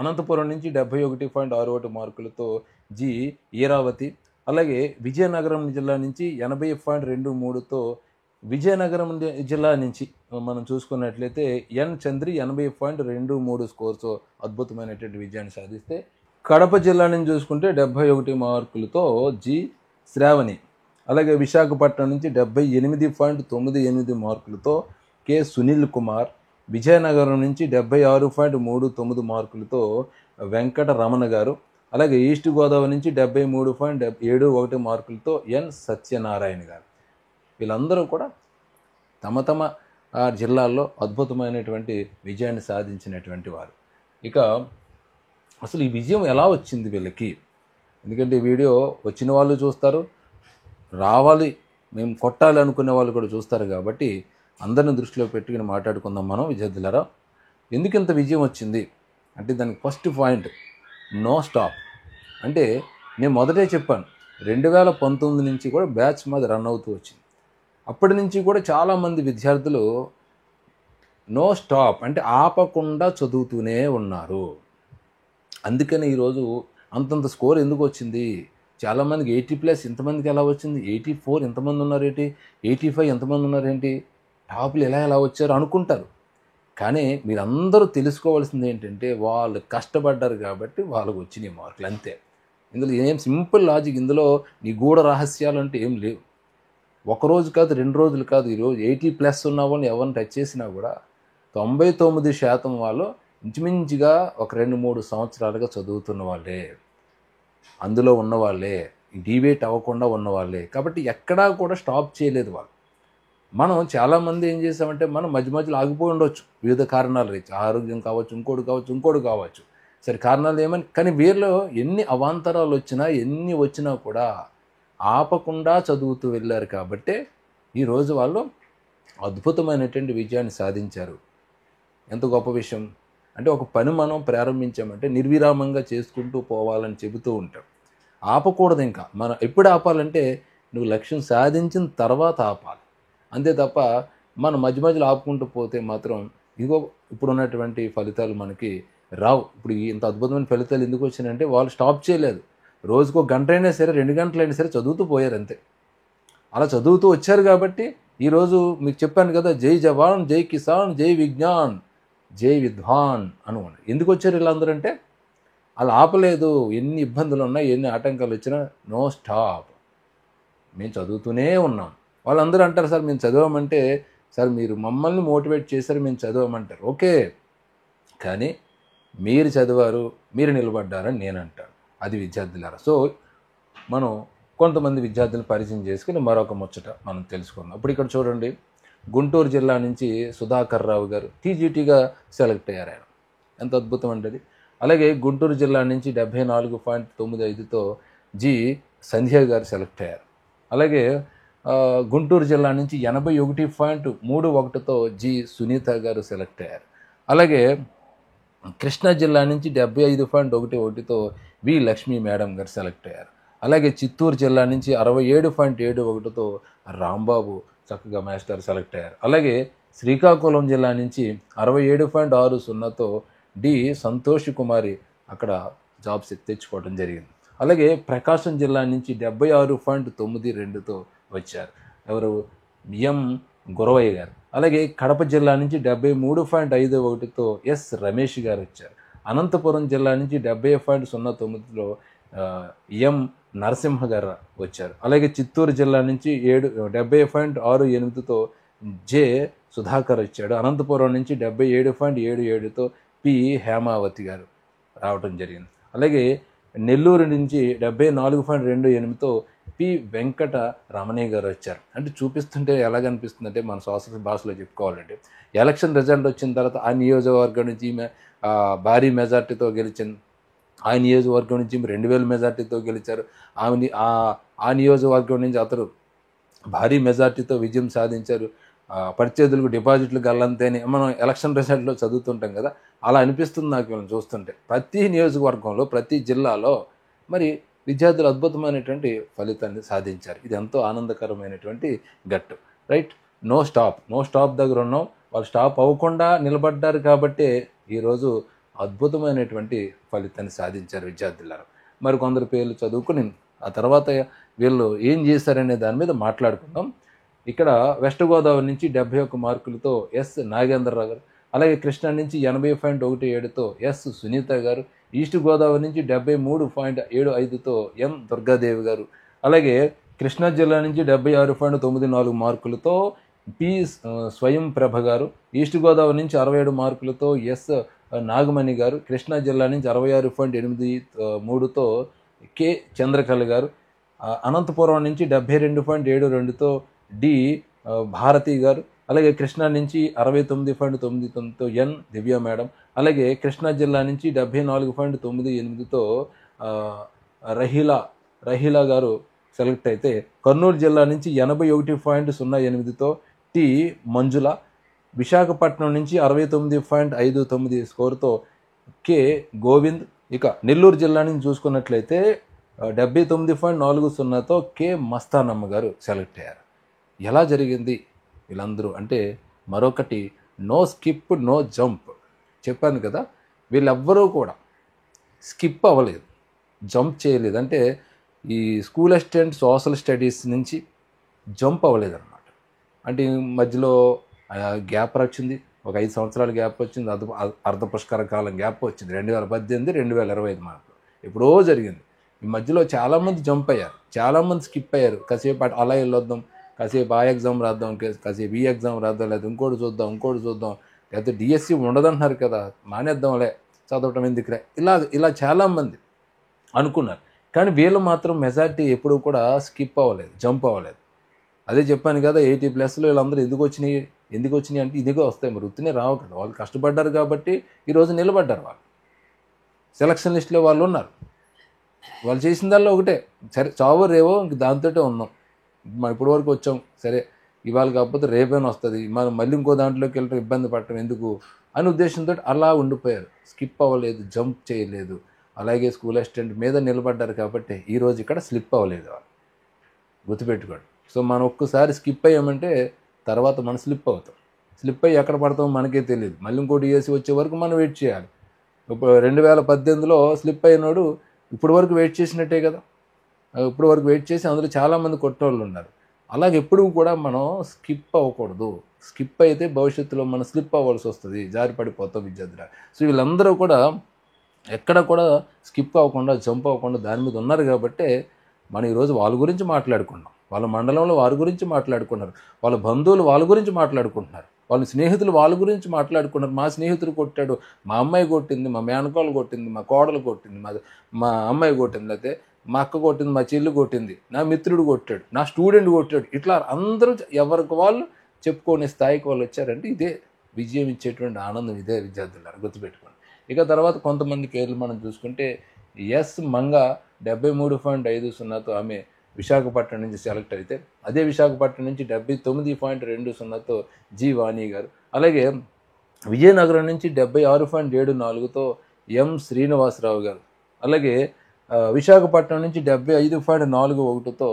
A: అనంతపురం నుంచి 71.61 మార్కులతో జి ఈరావతి. అలాగే విజయనగరం జిల్లా నుంచి 80.23తో విజయనగరం జిల్లా నుంచి మనం చూసుకున్నట్లయితే ఎన్ చంద్రి 80.23 స్కోర్తో అద్భుతమైనటువంటి విజయాన్ని సాధిస్తే, కడప జిల్లా నుంచి చూసుకుంటే 71 మార్కులతో జి శ్రావణి. అలాగే విశాఖపట్నం నుంచి 78.98 మార్కులతో కె సునీల్ కుమార్. విజయనగరం నుంచి 76.39 మార్కులతో వెంకట రమణ గారు. అలాగే ఈస్ట్ గోదావరి నుంచి 73.71 మార్కులతో ఎన్ సత్యనారాయణ గారు. వీళ్ళందరూ కూడా తమ జిల్లాల్లో అద్భుతమైనటువంటి విజయాన్ని సాధించినటువంటి వారు. ఇక అసలు ఈ విజయం ఎలా వచ్చింది వీళ్ళకి? ఎందుకంటే ఈ వీడియో వచ్చిన వాళ్ళు చూస్తారు, రావాలి మేము కొట్టాలి అనుకునే వాళ్ళు కూడా చూస్తారు. కాబట్టి అందరిని దృష్టిలో పెట్టుకుని మాట్లాడుకుందాం మనం విద్యార్థులారా. ఎందుకు ఇంత విజయం వచ్చింది అంటే దానికి ఫస్ట్ పాయింట్ నో స్టాప్. అంటే నేను మొదటే చెప్పాను, 2019 నుంచి కూడా బ్యాచ్ మాది రన్ అవుతూ వచ్చింది. అప్పటి నుంచి కూడా చాలామంది విద్యార్థులు నో స్టాప్ అంటే ఆపకుండా చదువుతూనే ఉన్నారు. అందుకని ఈరోజు అంతంత స్కోర్ ఎందుకు వచ్చింది? చాలామందికి 80+ ఇంతమందికి ఎలా వచ్చింది? 84 ఎంతమంది ఉన్నారేంటి? 85 ఎంతమంది ఉన్నారేంటి? టాప్లు ఎలా వచ్చారు అనుకుంటారు. కానీ మీరందరూ తెలుసుకోవాల్సింది ఏంటంటే వాళ్ళు కష్టపడ్డారు కాబట్టి వాళ్ళకు వచ్చినాయి మార్కులు, అంతే. ఇందులో ఏం సింపుల్ లాజిక్, ఇందులో నిగూఢ రహస్యాలు అంటే ఏం లేవు. ఒకరోజు కాదు, 2 రోజులు కాదు, ఈరోజు 80+ ఉన్న వాళ్ళని ఎవరిని టచ్ చేసినా కూడా 99% వాళ్ళు ఇంచుమించుగా ఒక 2-3 సంవత్సరాలుగా చదువుతున్న వాళ్ళే, అందులో ఉన్నవాళ్ళే, డివేట్ అవ్వకుండా ఉన్నవాళ్ళే. కాబట్టి ఎక్కడా కూడా స్టాప్ చేయలేదు వాళ్ళు. మనం చాలామంది ఏం చేసామంటే మనం మధ్య మధ్యలో ఆగిపోయి ఉండొచ్చు, వివిధ కారణాలు రీతి, ఆరోగ్యం కావచ్చు, ఇంకోటి కావచ్చు. సరే కారణాలు ఏమని, కానీ వీరిలో ఎన్ని అవాంతరాలు వచ్చినా ఎన్ని వచ్చినా కూడా ఆపకుండా చదువుతూ వెళ్ళారు కాబట్టే ఈరోజు వాళ్ళు అద్భుతమైనటువంటి విజయాన్ని సాధించారు. ఎంత గొప్ప విషయం అంటే, ఒక పని మనం ప్రారంభించామంటే నిర్విరామంగా చేసుకుంటూ పోవాలని చెబుతూ ఉంటాం. ఆపకూడదు. ఇంకా మనం ఎప్పుడు ఆపాలంటే నువ్వు లక్ష్యం సాధించిన తర్వాత ఆపాలి. అంతే తప్ప మనం మధ్య మధ్యలో ఆపుకుంటూ పోతే మాత్రం ఇదిగో ఇప్పుడున్నటువంటి ఫలితాలు మనకి రావు. ఇప్పుడు ఇంత అద్భుతమైన ఫలితాలు ఎందుకు వచ్చినాయంటే వాళ్ళు స్టాప్ చేయలేదు. రోజుకో గంట అయినా సరే 2 గంటలైనా సరే చదువుతూ పోయారు అంతే. అలా చదువుతూ వచ్చారు కాబట్టి ఈరోజు మీకు చెప్పాను కదా, జై జవాన్ జై కిసాన్ జై విజ్ఞాన్ జై విద్వాన్ అనుకోండి. ఎందుకు వచ్చారు వీళ్ళందరూ అంటే అలా ఆపలేదు. ఎన్ని ఇబ్బందులు ఉన్నా ఎన్ని ఆటంకాలు వచ్చినా నో స్టాప్, మేము చదువుతూనే ఉన్నాం. వాళ్ళందరూ అంటారు, సార్ మేము చదవమంటే, సార్ మీరు మమ్మల్ని మోటివేట్ చేశారు మేము చదవమంటారు, ఓకే, కానీ మీరు చదివారు మీరు నిలబడ్డారని నేను అంటాను. అది విద్యార్థులారా. సో మనం కొంతమంది విద్యార్థులను పరిచయం చేసుకుని మరొక ముచ్చట మనం తెలుసుకుందాం. ఇప్పుడు ఇక్కడ చూడండి, గుంటూరు జిల్లా నుంచి సుధాకర్ రావు గారు టీజీటీగా సెలెక్ట్ అయ్యారు. ఆయన ఎంత అద్భుతం అంటే అది. అలాగే గుంటూరు జిల్లా నుంచి 74.95తో జి సంధ్య గారు సెలెక్ట్ అయ్యారు. అలాగే గుంటూరు జిల్లా నుంచి 81.31తో జి సునీత గారు సెలెక్ట్ అయ్యారు. అలాగే కృష్ణా జిల్లా నుంచి 75.11తో వి లక్ష్మీ మేడం గారు సెలెక్ట్ అయ్యారు. అలాగే చిత్తూరు జిల్లా నుంచి 67.71తో రాంబాబు చక్కగా మాస్టర్ సెలెక్ట్ అయ్యారు. అలాగే శ్రీకాకుళం జిల్లా నుంచి 67.60తో డి సంతోష్ కుమారి అక్కడ జాబ్స్ తెచ్చుకోవడం జరిగింది. అలాగే ప్రకాశం జిల్లా నుంచి 76.92తో వచ్చారు ఎవరు, ఎం గురవయ్య గారు. అలాగే కడప జిల్లా నుంచి 73.51తో ఎస్ రమేష్ గారు వచ్చారు. అనంతపురం జిల్లా నుంచి 70.09తో ఎం నరసింహ గారు వచ్చారు. అలాగే చిత్తూరు జిల్లా నుంచి 70.68తో జె సుధాకర్ వచ్చాడు. అనంతపురం నుంచి 77.77తో పి హేమావతి గారు రావడం జరిగింది. అలాగే నెల్లూరు నుంచి 74.28తో పి వెంకట రమణయ్య గారు వచ్చారు. అంటే చూపిస్తుంటే ఎలాగనిపిస్తుంది అంటే, మన సోషల్ భాషలో చెప్పుకోవాలంటే, ఎలక్షన్ రిజల్ట్ వచ్చిన తర్వాత ఆ నియోజకవర్గం నుంచి భారీ మెజార్టీతో గెలిచింది. ఆ నియోజకవర్గం నుంచి 2000 మెజార్టీతో గెలిచారు. ఆ నియోజకవర్గం నుంచి అతను భారీ మెజార్టీతో విజయం సాధించారు. ప్రత్యర్థులకు డిపాజిట్లు గల్లంతే అని మనం ఎలక్షన్ రిజల్ట్లో చదువుతుంటాం కదా, అలా అనిపిస్తుంది నాకు వీళ్ళని చూస్తుంటే. ప్రతి నియోజకవర్గంలో ప్రతి జిల్లాలో మరి విద్యార్థులు అద్భుతమైనటువంటి ఫలితాన్ని సాధించారు. ఇది ఎంతో ఆనందకరమైనటువంటి గట్టు. రైట్, నో స్టాప్ దగ్గర ఉన్నాం. వాళ్ళు స్టాప్ అవ్వకుండా నిలబడ్డారు కాబట్టే ఈరోజు అద్భుతమైనటువంటి ఫలితాన్ని సాధించారు విద్యార్థులారు. మరి కొందరు పేర్లు చదువుకుని ఆ తర్వాత వీళ్ళు ఏం చేశారనే దాని మీద మాట్లాడుకుందాం. ఇక్కడ వెస్ట్ గోదావరి నుంచి 71 మార్కులతో ఎస్ నాగేంద్రరావు గారు. అలాగే కృష్ణా నుంచి 80.17తో ఎస్ సునీత గారు. ఈస్ట్ గోదావరి నుంచి 73.75తో ఎం దుర్గాదేవి గారు. అలాగే కృష్ణా జిల్లా నుంచి 76.94 మార్కులతో పి స్వయం ప్రభ గారు. ఈస్ట్ గోదావరి నుంచి 67 మార్కులతో ఎస్ నాగమణి గారు. కృష్ణా జిల్లా నుంచి 66.83తో కె చంద్రకళ గారు. అనంతపురం నుంచి 72.72తో డి భారతి గారు. అలాగే కృష్ణా నుంచి 69.99తో ఎన్ దివ్య మేడం. అలాగే కృష్ణా జిల్లా నుంచి 74.98తో రహీలా గారు సెలెక్ట్ అయితే, కర్నూలు జిల్లా నుంచి 81.08తో టి మంజుల. విశాఖపట్నం నుంచి 69.59 స్కోర్తో కె గోవింద్. ఇక నెల్లూరు జిల్లా నుంచి చూసుకున్నట్లయితే 79.40తో కె మస్తానమ్మ గారు సెలెక్ట్ అయ్యారు. ఎలా జరిగింది వీళ్ళందరూ అంటే, మరొకటి నో స్కిప్ నో జంప్. చెప్పాను కదా, వీళ్ళెవ్వరూ కూడా స్కిప్ అవ్వలేదు, జంప్ చేయలేదు. అంటే ఈ స్కూల్ అసిస్టెంట్ సోషల్ స్టడీస్ నుంచి జంప్ అవ్వలేదు అనమాట. అంటే మధ్యలో గ్యాప్ వచ్చింది, ఒక 5 సంవత్సరాల గ్యాప్ వచ్చింది, అర్ధ పుష్కర కాలం గ్యాప్ వచ్చింది. 2018, 2025 మార్కులు ఎప్పుడో జరిగింది. ఈ మధ్యలో చాలామంది జంప్ అయ్యారు, చాలామంది స్కిప్ అయ్యారు. కాసేపు అలా వెళ్ళొద్దాం, కాసేపు ఆ ఎగ్జామ్ రాద్దాం, కాసేపు ఈ ఎగ్జామ్ రాద్దాం, లేదా ఇంకోటి చూద్దాం, లేకపోతే డిఎస్సి ఉండదంటున్నారు కదా, మానేద్దాంలే, చదవటం ఎందుకులే, ఇలా చాలామంది అనుకున్నారు. కానీ వీళ్ళు మాత్రం మెజారిటీ ఎప్పుడూ కూడా స్కిప్ అవ్వలేదు, జంప్ అవ్వలేదు. అదే చెప్పాను కదా, 80+ వీళ్ళందరూ ఎందుకు వచ్చినాయి అంటే ఇదిగో వస్తాయి, మరి వృత్తినే రావు కదా, వాళ్ళు కష్టపడ్డారు కాబట్టి ఈరోజు నిలబడ్డారు వాళ్ళు. సెలక్షన్ లిస్టులో వాళ్ళు ఉన్నారు. వాళ్ళు చేసిన దానిలో ఒకటే, సరే చావో రేవో ఇంక దాంతోటే ఉన్నాం, మనం ఇప్పటి వరకు వచ్చాం, సరే ఇవాళ కాకపోతే రేపైనా వస్తుంది, మనం మళ్ళీ ఇంకో దాంట్లోకి వెళ్ళటం ఇబ్బంది పడటం ఎందుకు అనే ఉద్దేశంతో అలా ఉండిపోయారు. స్కిప్ అవ్వలేదు, జంప్ చేయలేదు. అలాగే స్కూల్ అసిస్టెంట్ మీద నిలబడ్డారు కాబట్టి ఈరోజు ఇక్కడ స్లిప్ అవ్వలేదు వాళ్ళు, గుర్తుపెట్టుకోండి. సో మనం ఒక్కసారి స్కిప్ అయ్యామంటే తర్వాత మనం స్లిప్ అవుతాం. స్లిప్ అయ్యి ఎక్కడ పడతామో మనకే తెలియదు. మళ్ళీ ఇంకోటి ఏసీ వచ్చే వరకు మనం వెయిట్ చేయాలి. ఇప్పుడు 2018లో స్లిప్ అయినోడు ఇప్పటి వరకు వెయిట్ చేసినట్టే కదా. ఇప్పటి వరకు వెయిట్ చేసి అందులో చాలామంది కొట్టేవాళ్ళు ఉన్నారు. అలాగే ఎప్పుడు కూడా మనం స్కిప్ అవ్వకూడదు. స్కిప్ అయితే భవిష్యత్తులో మనం స్లిప్ అవ్వాల్సి వస్తుంది, జారి పడిపోతాం విద్యార్థులు. సో వీళ్ళందరూ కూడా ఎక్కడ కూడా స్కిప్ అవ్వకుండా, జంప్ అవ్వకుండా దాని మీద ఉన్నారు కాబట్టే మనం ఈరోజు వాళ్ళ గురించి మాట్లాడుకున్నాం. వాళ్ళ మండలంలో వారి గురించి మాట్లాడుకున్నారు, వాళ్ళ బంధువులు వాళ్ళ గురించి మాట్లాడుకుంటున్నారు, వాళ్ళ స్నేహితులు వాళ్ళ గురించి మాట్లాడుకున్నారు. మా స్నేహితుడు కొట్టాడు, మా అమ్మాయి కొట్టింది, మా మేనకోళ్ళు కొట్టింది, మా కోడలు కొట్టింది, మా అమ్మాయి కొట్టింది, లేకపోతే మా అక్క కొట్టింది, మా చెల్లి కొట్టింది, నా మిత్రుడు కొట్టాడు, నా స్టూడెంట్ కొట్టాడు. ఇట్లా అందరూ ఎవరికి వాళ్ళు చెప్పుకునే స్థాయికి వాళ్ళు వచ్చారంటే ఇదే విజయం ఇచ్చేటువంటి ఆనందం, ఇదే విద్యార్థులారు, గుర్తుపెట్టుకోండి. ఇక తర్వాత కొంతమంది పేర్లు మనం చూసుకుంటే ఎస్ మంగ 73.50తో ఆమె విశాఖపట్నం నుంచి సెలెక్ట్ అయితే, అదే విశాఖపట్నం నుంచి 79.20తో జి వాణి గారు, అలాగే విజయనగరం నుంచి 76.74తో ఎం శ్రీనివాసరావు గారు, అలాగే విశాఖపట్నం నుంచి 75.41తో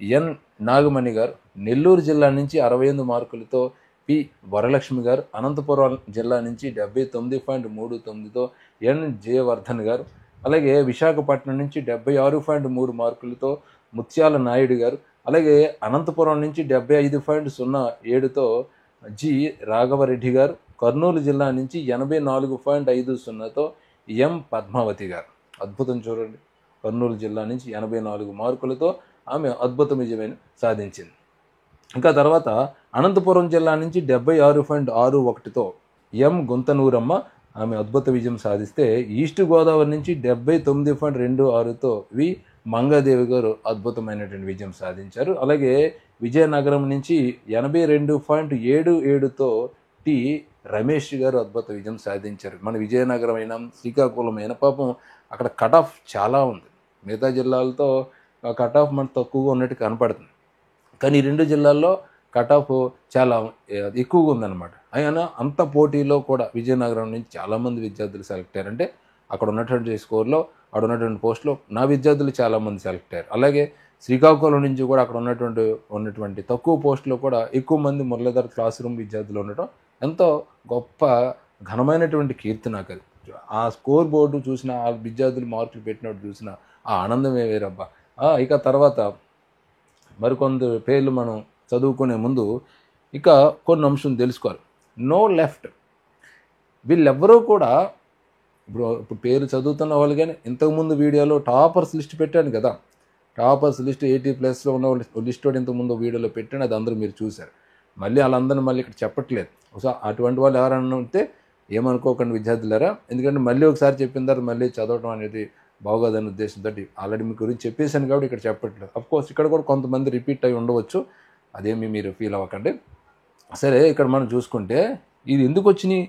A: ఎన్ నాగమణి గారు, నెల్లూరు జిల్లా నుంచి 68 మార్కులతో పి వరలక్ష్మి గారు, అనంతపురం జిల్లా నుంచి 79.39తో ఎన్ జయవర్ధన్ గారు, అలాగే విశాఖపట్నం నుంచి 76.3 మార్కులతో ముత్యాల నాయుడు గారు, అలాగే అనంతపురం నుంచి 75.07తో జి రాఘవరెడ్డి గారు, కర్నూలు జిల్లా నుంచి 84.50తో ఎం పద్మావతి గారు. అద్భుతం చూడండి, కర్నూలు జిల్లా నుంచి 84 మార్కులతో ఆమె అద్భుత విజయం సాధించింది. ఇంకా తర్వాత అనంతపురం జిల్లా నుంచి 76.61తో ఎం గుంతనూరమ్మ ఆమె అద్భుత విజయం సాధిస్తే, ఈస్ట్ గోదావరి నుంచి 79.26తో వి మంగాదేవి గారు అద్భుతమైనటువంటి విజయం సాధించారు. అలాగే విజయనగరం నుంచి 82.77తో టి రమేష్ గారు అద్భుత విజయం సాధించారు. మన విజయనగరం అయినా శ్రీకాకుళం అయినా పాపం అక్కడ కట్ ఆఫ్ చాలా ఉంది, మిగతా జిల్లాలతో కట్ ఆఫ్ మనకు తక్కువగా ఉన్నట్టు కనపడుతుంది, కానీ ఈ రెండు జిల్లాల్లో కట్ ఆఫ్ చాలా ఎక్కువగా ఉందన్నమాట. అయినా అంత పోటీలో కూడా విజయనగరం నుంచి చాలామంది విద్యార్థులు సెలెక్ట్ అయ్యారంటే అక్కడ ఉన్నటువంటి స్కోర్లో, అక్కడ ఉన్నటువంటి పోస్టులో నా విద్యార్థులు చాలామంది సెలెక్ట్ అయ్యారు. అలాగే శ్రీకాకుళం నుంచి కూడా అక్కడ ఉన్నటువంటి తక్కువ పోస్టులో కూడా ఎక్కువ మంది మురళీధర్ క్లాస్ రూమ్ విద్యార్థులు ఉండటం ఎంతో గొప్ప ఘనమైనటువంటి కీర్తి నాకు అది. ఆ స్కోర్ బోర్డు చూసిన, ఆ విద్యార్థులు మార్కులు పెట్టినట్టు చూసిన ఆ ఆనందమే వేరబ్బా. ఇక తర్వాత మరికొంత పేర్లు మనం చదువుకునే ముందు ఇక కొన్ని అంశం తెలుసుకోవాలి. నో లెఫ్ట్, వీళ్ళెవ్వరూ కూడా ఇప్పుడు పేరు చదువుతున్న వాళ్ళు, కానీ ఇంతకుముందు వీడియోలో టాపర్స్ లిస్ట్ పెట్టాను కదా, టాపర్స్ లిస్ట్ 80+లో ఉన్న లిస్ట్ ఇంతకుముందు వీడియోలో పెట్టాను, అది అందరూ మీరు చూశారు. మళ్ళీ వాళ్ళందరినీ మళ్ళీ ఇక్కడ చెప్పట్లేదు. సో అటువంటి వాళ్ళు ఎవరన్నా ఉంటే ఏమనుకోకండి విద్యార్థులారా, ఎందుకంటే మళ్ళీ ఒకసారి చెప్పిన తర్వాత మళ్ళీ చదవడం అనేది బాగోదనే ఉద్దేశంతో ఆల్రెడీ మీ గురించి చెప్పేశాను కాబట్టి ఇక్కడ చెప్పట్లేదు. అఫ్కోర్స్ ఇక్కడ కూడా కొంతమంది రిపీట్ అయి ఉండవచ్చు, అదేమి మీరు ఫీల్ అవ్వకండి. సరే, ఇక్కడ మనం చూసుకుంటే ఇది ఎందుకు వచ్చినాయి,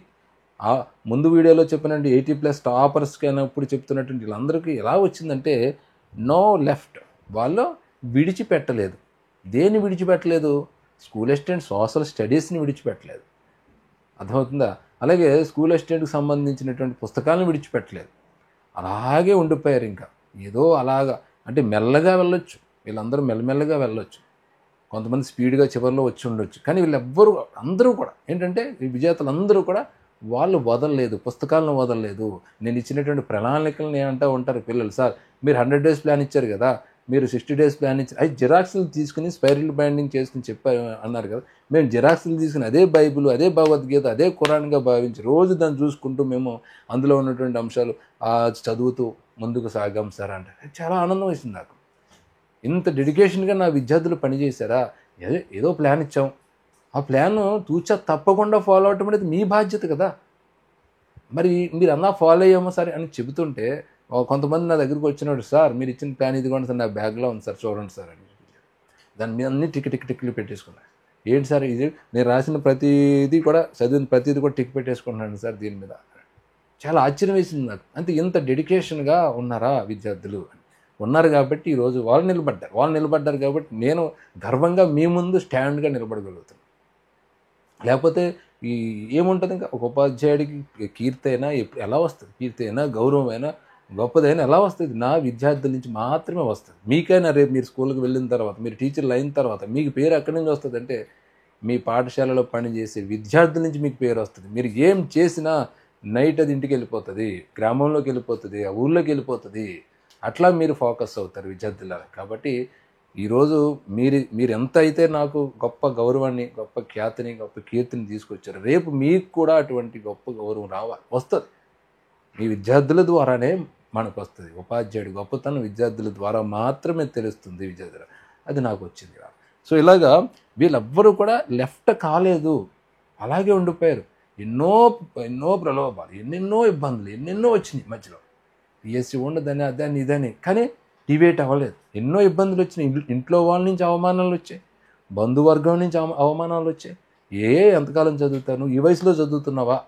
A: ముందు వీడియోలో చెప్పినట్టు 80+ టాపర్స్కి అయినప్పుడు చెప్తున్నటువంటి వీళ్ళందరికీ ఎలా వచ్చిందంటే నో లెఫ్ట్, వాళ్ళు విడిచిపెట్టలేదు. దేన్ని విడిచిపెట్టలేదు? స్కూల్ అసిస్టెంట్ సోషల్ స్టడీస్ని విడిచిపెట్టలేదు, అర్థమవుతుందా? అలాగే స్కూల్ అసిస్టెంట్కి సంబంధించినటువంటి పుస్తకాలను విడిచిపెట్టలేదు, అలాగే ఉండిపోయారు. ఇంకా ఏదో అలాగా అంటే మెల్లగా వెళ్ళొచ్చు, వీళ్ళందరూ మెల్లమెల్లగా వెళ్ళొచ్చు, కొంతమంది స్పీడ్గా చివరిలో వచ్చి ఉండొచ్చు, కానీ వీళ్ళెవ్వరూ అందరూ కూడా ఏంటంటే ఈ విజేతలందరూ కూడా వాళ్ళు వదలలేదు, పుస్తకాలను వదలలేదు. నేను ఇచ్చినటువంటి ప్రణాళికలను ఏమంటూ ఉంటారు పిల్లలు, సార్ మీరు 100 days ప్లాన్ ఇచ్చారు కదా, మీరు 60 days ప్లాన్ ఇచ్చారు, అవి జిరాక్స్లు తీసుకుని స్పైరల్ బైండింగ్ చేసుకుని చెప్పారు అన్నారు కదా, మేము జిరాక్స్లు తీసుకుని అదే బైబిల్, అదే భగవద్గీత, అదే ఖురాన్గా భావించి రోజు దాన్ని చూసుకుంటూ మేము అందులో ఉన్నటువంటి అంశాలు చదువుతూ ముందుకు సాగాం సార్ అంటే చాలా ఆనందం వేసింది నాకు. ఇంత డెడికేషన్గా నా విద్యార్థులు పనిచేశారా? ఏదో ప్లాన్ ఇచ్చాం, ఆ ప్లాన్ తూచా తప్పకుండా ఫాలో అవటం అనేది మీ బాధ్యత కదా. మరి మీరు అన్నా ఫాలో అయ్యామో సరే అని చెబుతుంటే కొంతమంది నా దగ్గరికి వచ్చినాడు, సార్ మీరు ఇచ్చిన ప్లాన్ ఇదిగోండి సార్, నా బ్యాగ్లో ఉంది సార్, చూడండి సార్ అని. దాని మీద అన్ని టిక్లు పెట్టేసుకున్నాను. ఏంటి సార్ ఇది, నేను రాసిన ప్రతిదీ కూడా, చదివిన ప్రతిదీ కూడా టిక్ పెట్టేసుకుంటున్నాను సార్ దీని మీద. చాలా ఆశ్చర్యం వేసింది నాకు. అంటే ఇంత డెడికేషన్గా ఉన్నారా విద్యార్థులు? ఉన్నారు కాబట్టి ఈరోజు వాళ్ళు నిలబడ్డారు కాబట్టి నేను గర్వంగా మీ ముందు స్టాండ్గా నిలబడగలుగుతాను. లేకపోతే ఈ ఏముంటుంది, ఇంకా ఒక ఉపాధ్యాయుడికి కీర్తి అయినా ఎలా వస్తుంది? కీర్తి అయినా, గౌరవం అయినా, గొప్పదైనా ఎలా వస్తుంది? నా విద్యార్థుల నుంచి మాత్రమే వస్తుంది. మీకైనా రేపు మీరు స్కూల్కి వెళ్ళిన తర్వాత, మీరు టీచర్లు అయిన తర్వాత మీకు పేరు ఎక్కడి నుంచి వస్తుందంటే మీ పాఠశాలలో పనిచేసే విద్యార్థుల నుంచి మీకు పేరు వస్తుంది. మీరు ఏం చేసినా నైట్ అది ఇంటికి వెళ్ళిపోతుంది, గ్రామంలోకి వెళ్ళిపోతుంది, ఆ ఊళ్ళోకి వెళ్ళిపోతుంది. అట్లా మీరు ఫోకస్ అవుతారు విద్యార్థులారా. కాబట్టి ఈరోజు మీరు ఎంత అయితే నాకు గొప్ప గౌరవాన్ని, గొప్ప ఖ్యాతిని, గొప్ప కీర్తిని తీసుకొచ్చారు, రేపు మీకు కూడా అటువంటి గొప్ప గౌరవం వస్తుంది. మీ విద్యార్థుల ద్వారానే మనకు వస్తుంది. ఉపాధ్యాయుడి గొప్పతనం విద్యార్థుల ద్వారా మాత్రమే తెలుస్తుంది విద్యార్థులు. అది నాకు వచ్చింది. సో ఇలాగా వీళ్ళెవ్వరూ కూడా లెఫ్ట్ కాలేదు, అలాగే ఉండిపోయారు. ఎన్నో ఎన్నో ప్రలోభాలు, ఎన్నెన్నో ఇబ్బందులు, ఎన్నెన్నో వచ్చినాయి మధ్యలో. పిఎస్సి ఉండదని, అదని, ఇదని, కానీ డిబేట్ అవ్వలేదు. ఎన్నో ఇబ్బందులు వచ్చినాయి. ఇంట్లో వాళ్ళ నుంచి అవమానాలు వచ్చాయి, బంధువర్గం నుంచి అవమానాలు వచ్చాయి. ఎంతకాలం చదువుతాను? ఈ వయసులో చదువుతున్నావా?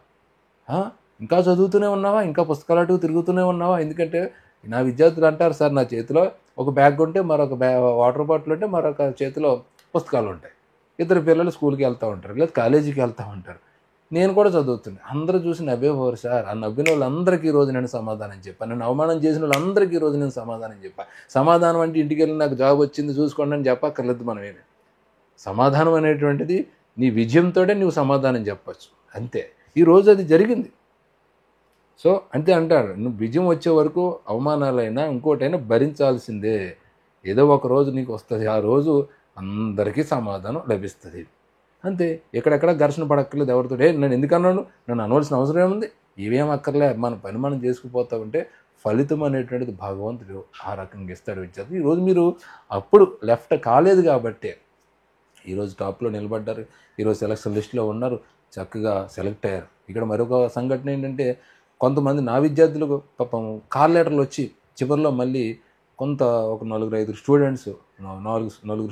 A: ఇంకా చదువుతూనే ఉన్నావా? ఇంకా పుస్తకాలు అటుకు తిరుగుతూనే ఉన్నావా? ఎందుకంటే నా విద్యార్థులు అంటారు, సార్ నా చేతిలో ఒక బ్యాగ్ ఉంటే మరొక వాటర్ బాటిల్ ఉంటే మరొక చేతిలో పుస్తకాలు ఉంటాయి. ఇద్దరు పిల్లలు స్కూల్కి వెళ్తూ ఉంటారు, లేదా కాలేజీకి వెళ్తూ ఉంటారు. నేను కూడా చదువుతున్నాను. అందరూ చూసి నవ్వేవారు సార్. ఆ నవ్విన వాళ్ళందరికీ ఈరోజు నేను సమాధానం చెప్పాను. నన్ను అవమానం చేసిన వాళ్ళందరికీ ఈరోజు నేను సమాధానం చెప్పాను. సమాధానం అంటే ఇంటికి వెళ్ళి నాకు జాబ్ వచ్చింది చూసుకోండి అని చెప్పక్కర్లేదు. మనమేమి సమాధానం అనేటువంటిది నీ విజయంతోనే నువ్వు సమాధానం చెప్పచ్చు, అంతే. ఈరోజు అది జరిగింది. సో అంతే అంటారు, నువ్వు విజయం వచ్చే వరకు అవమానాలైనా ఇంకోటైనా భరించాల్సిందే. ఏదో ఒక రోజు నీకు వస్తుంది, ఆ రోజు అందరికీ సమాధానం లభిస్తుంది, అంతే. ఎక్కడెక్కడ ఘర్షణ పడక్కర్లేదు ఎవరితో. నేను ఎందుకన్నాను, నన్ను అనవలసిన అవసరం ఏముంది? ఇవేం అక్కర్లే, మన పని మనం చేసుకుపోతా ఉంటే ఫలితం అనేటువంటిది భగవంతుడు ఆ రకంగా ఇస్తాడు విద్యార్థి. ఈరోజు మీరు అప్పుడు లెఫ్ట్ కాలేదు కాబట్టే ఈరోజు టాప్లో నిలబడ్డారు, ఈరోజు సెలక్షన్ లిస్టులో ఉన్నారు, చక్కగా సెలెక్ట్ అయ్యారు. ఇక్కడ మరొక సంఘటన ఏంటంటే, కొంతమంది నా విద్యార్థులకు పాపం కాల్ లెటర్లు వచ్చి చివరిలో మళ్ళీ ఒక నలుగురు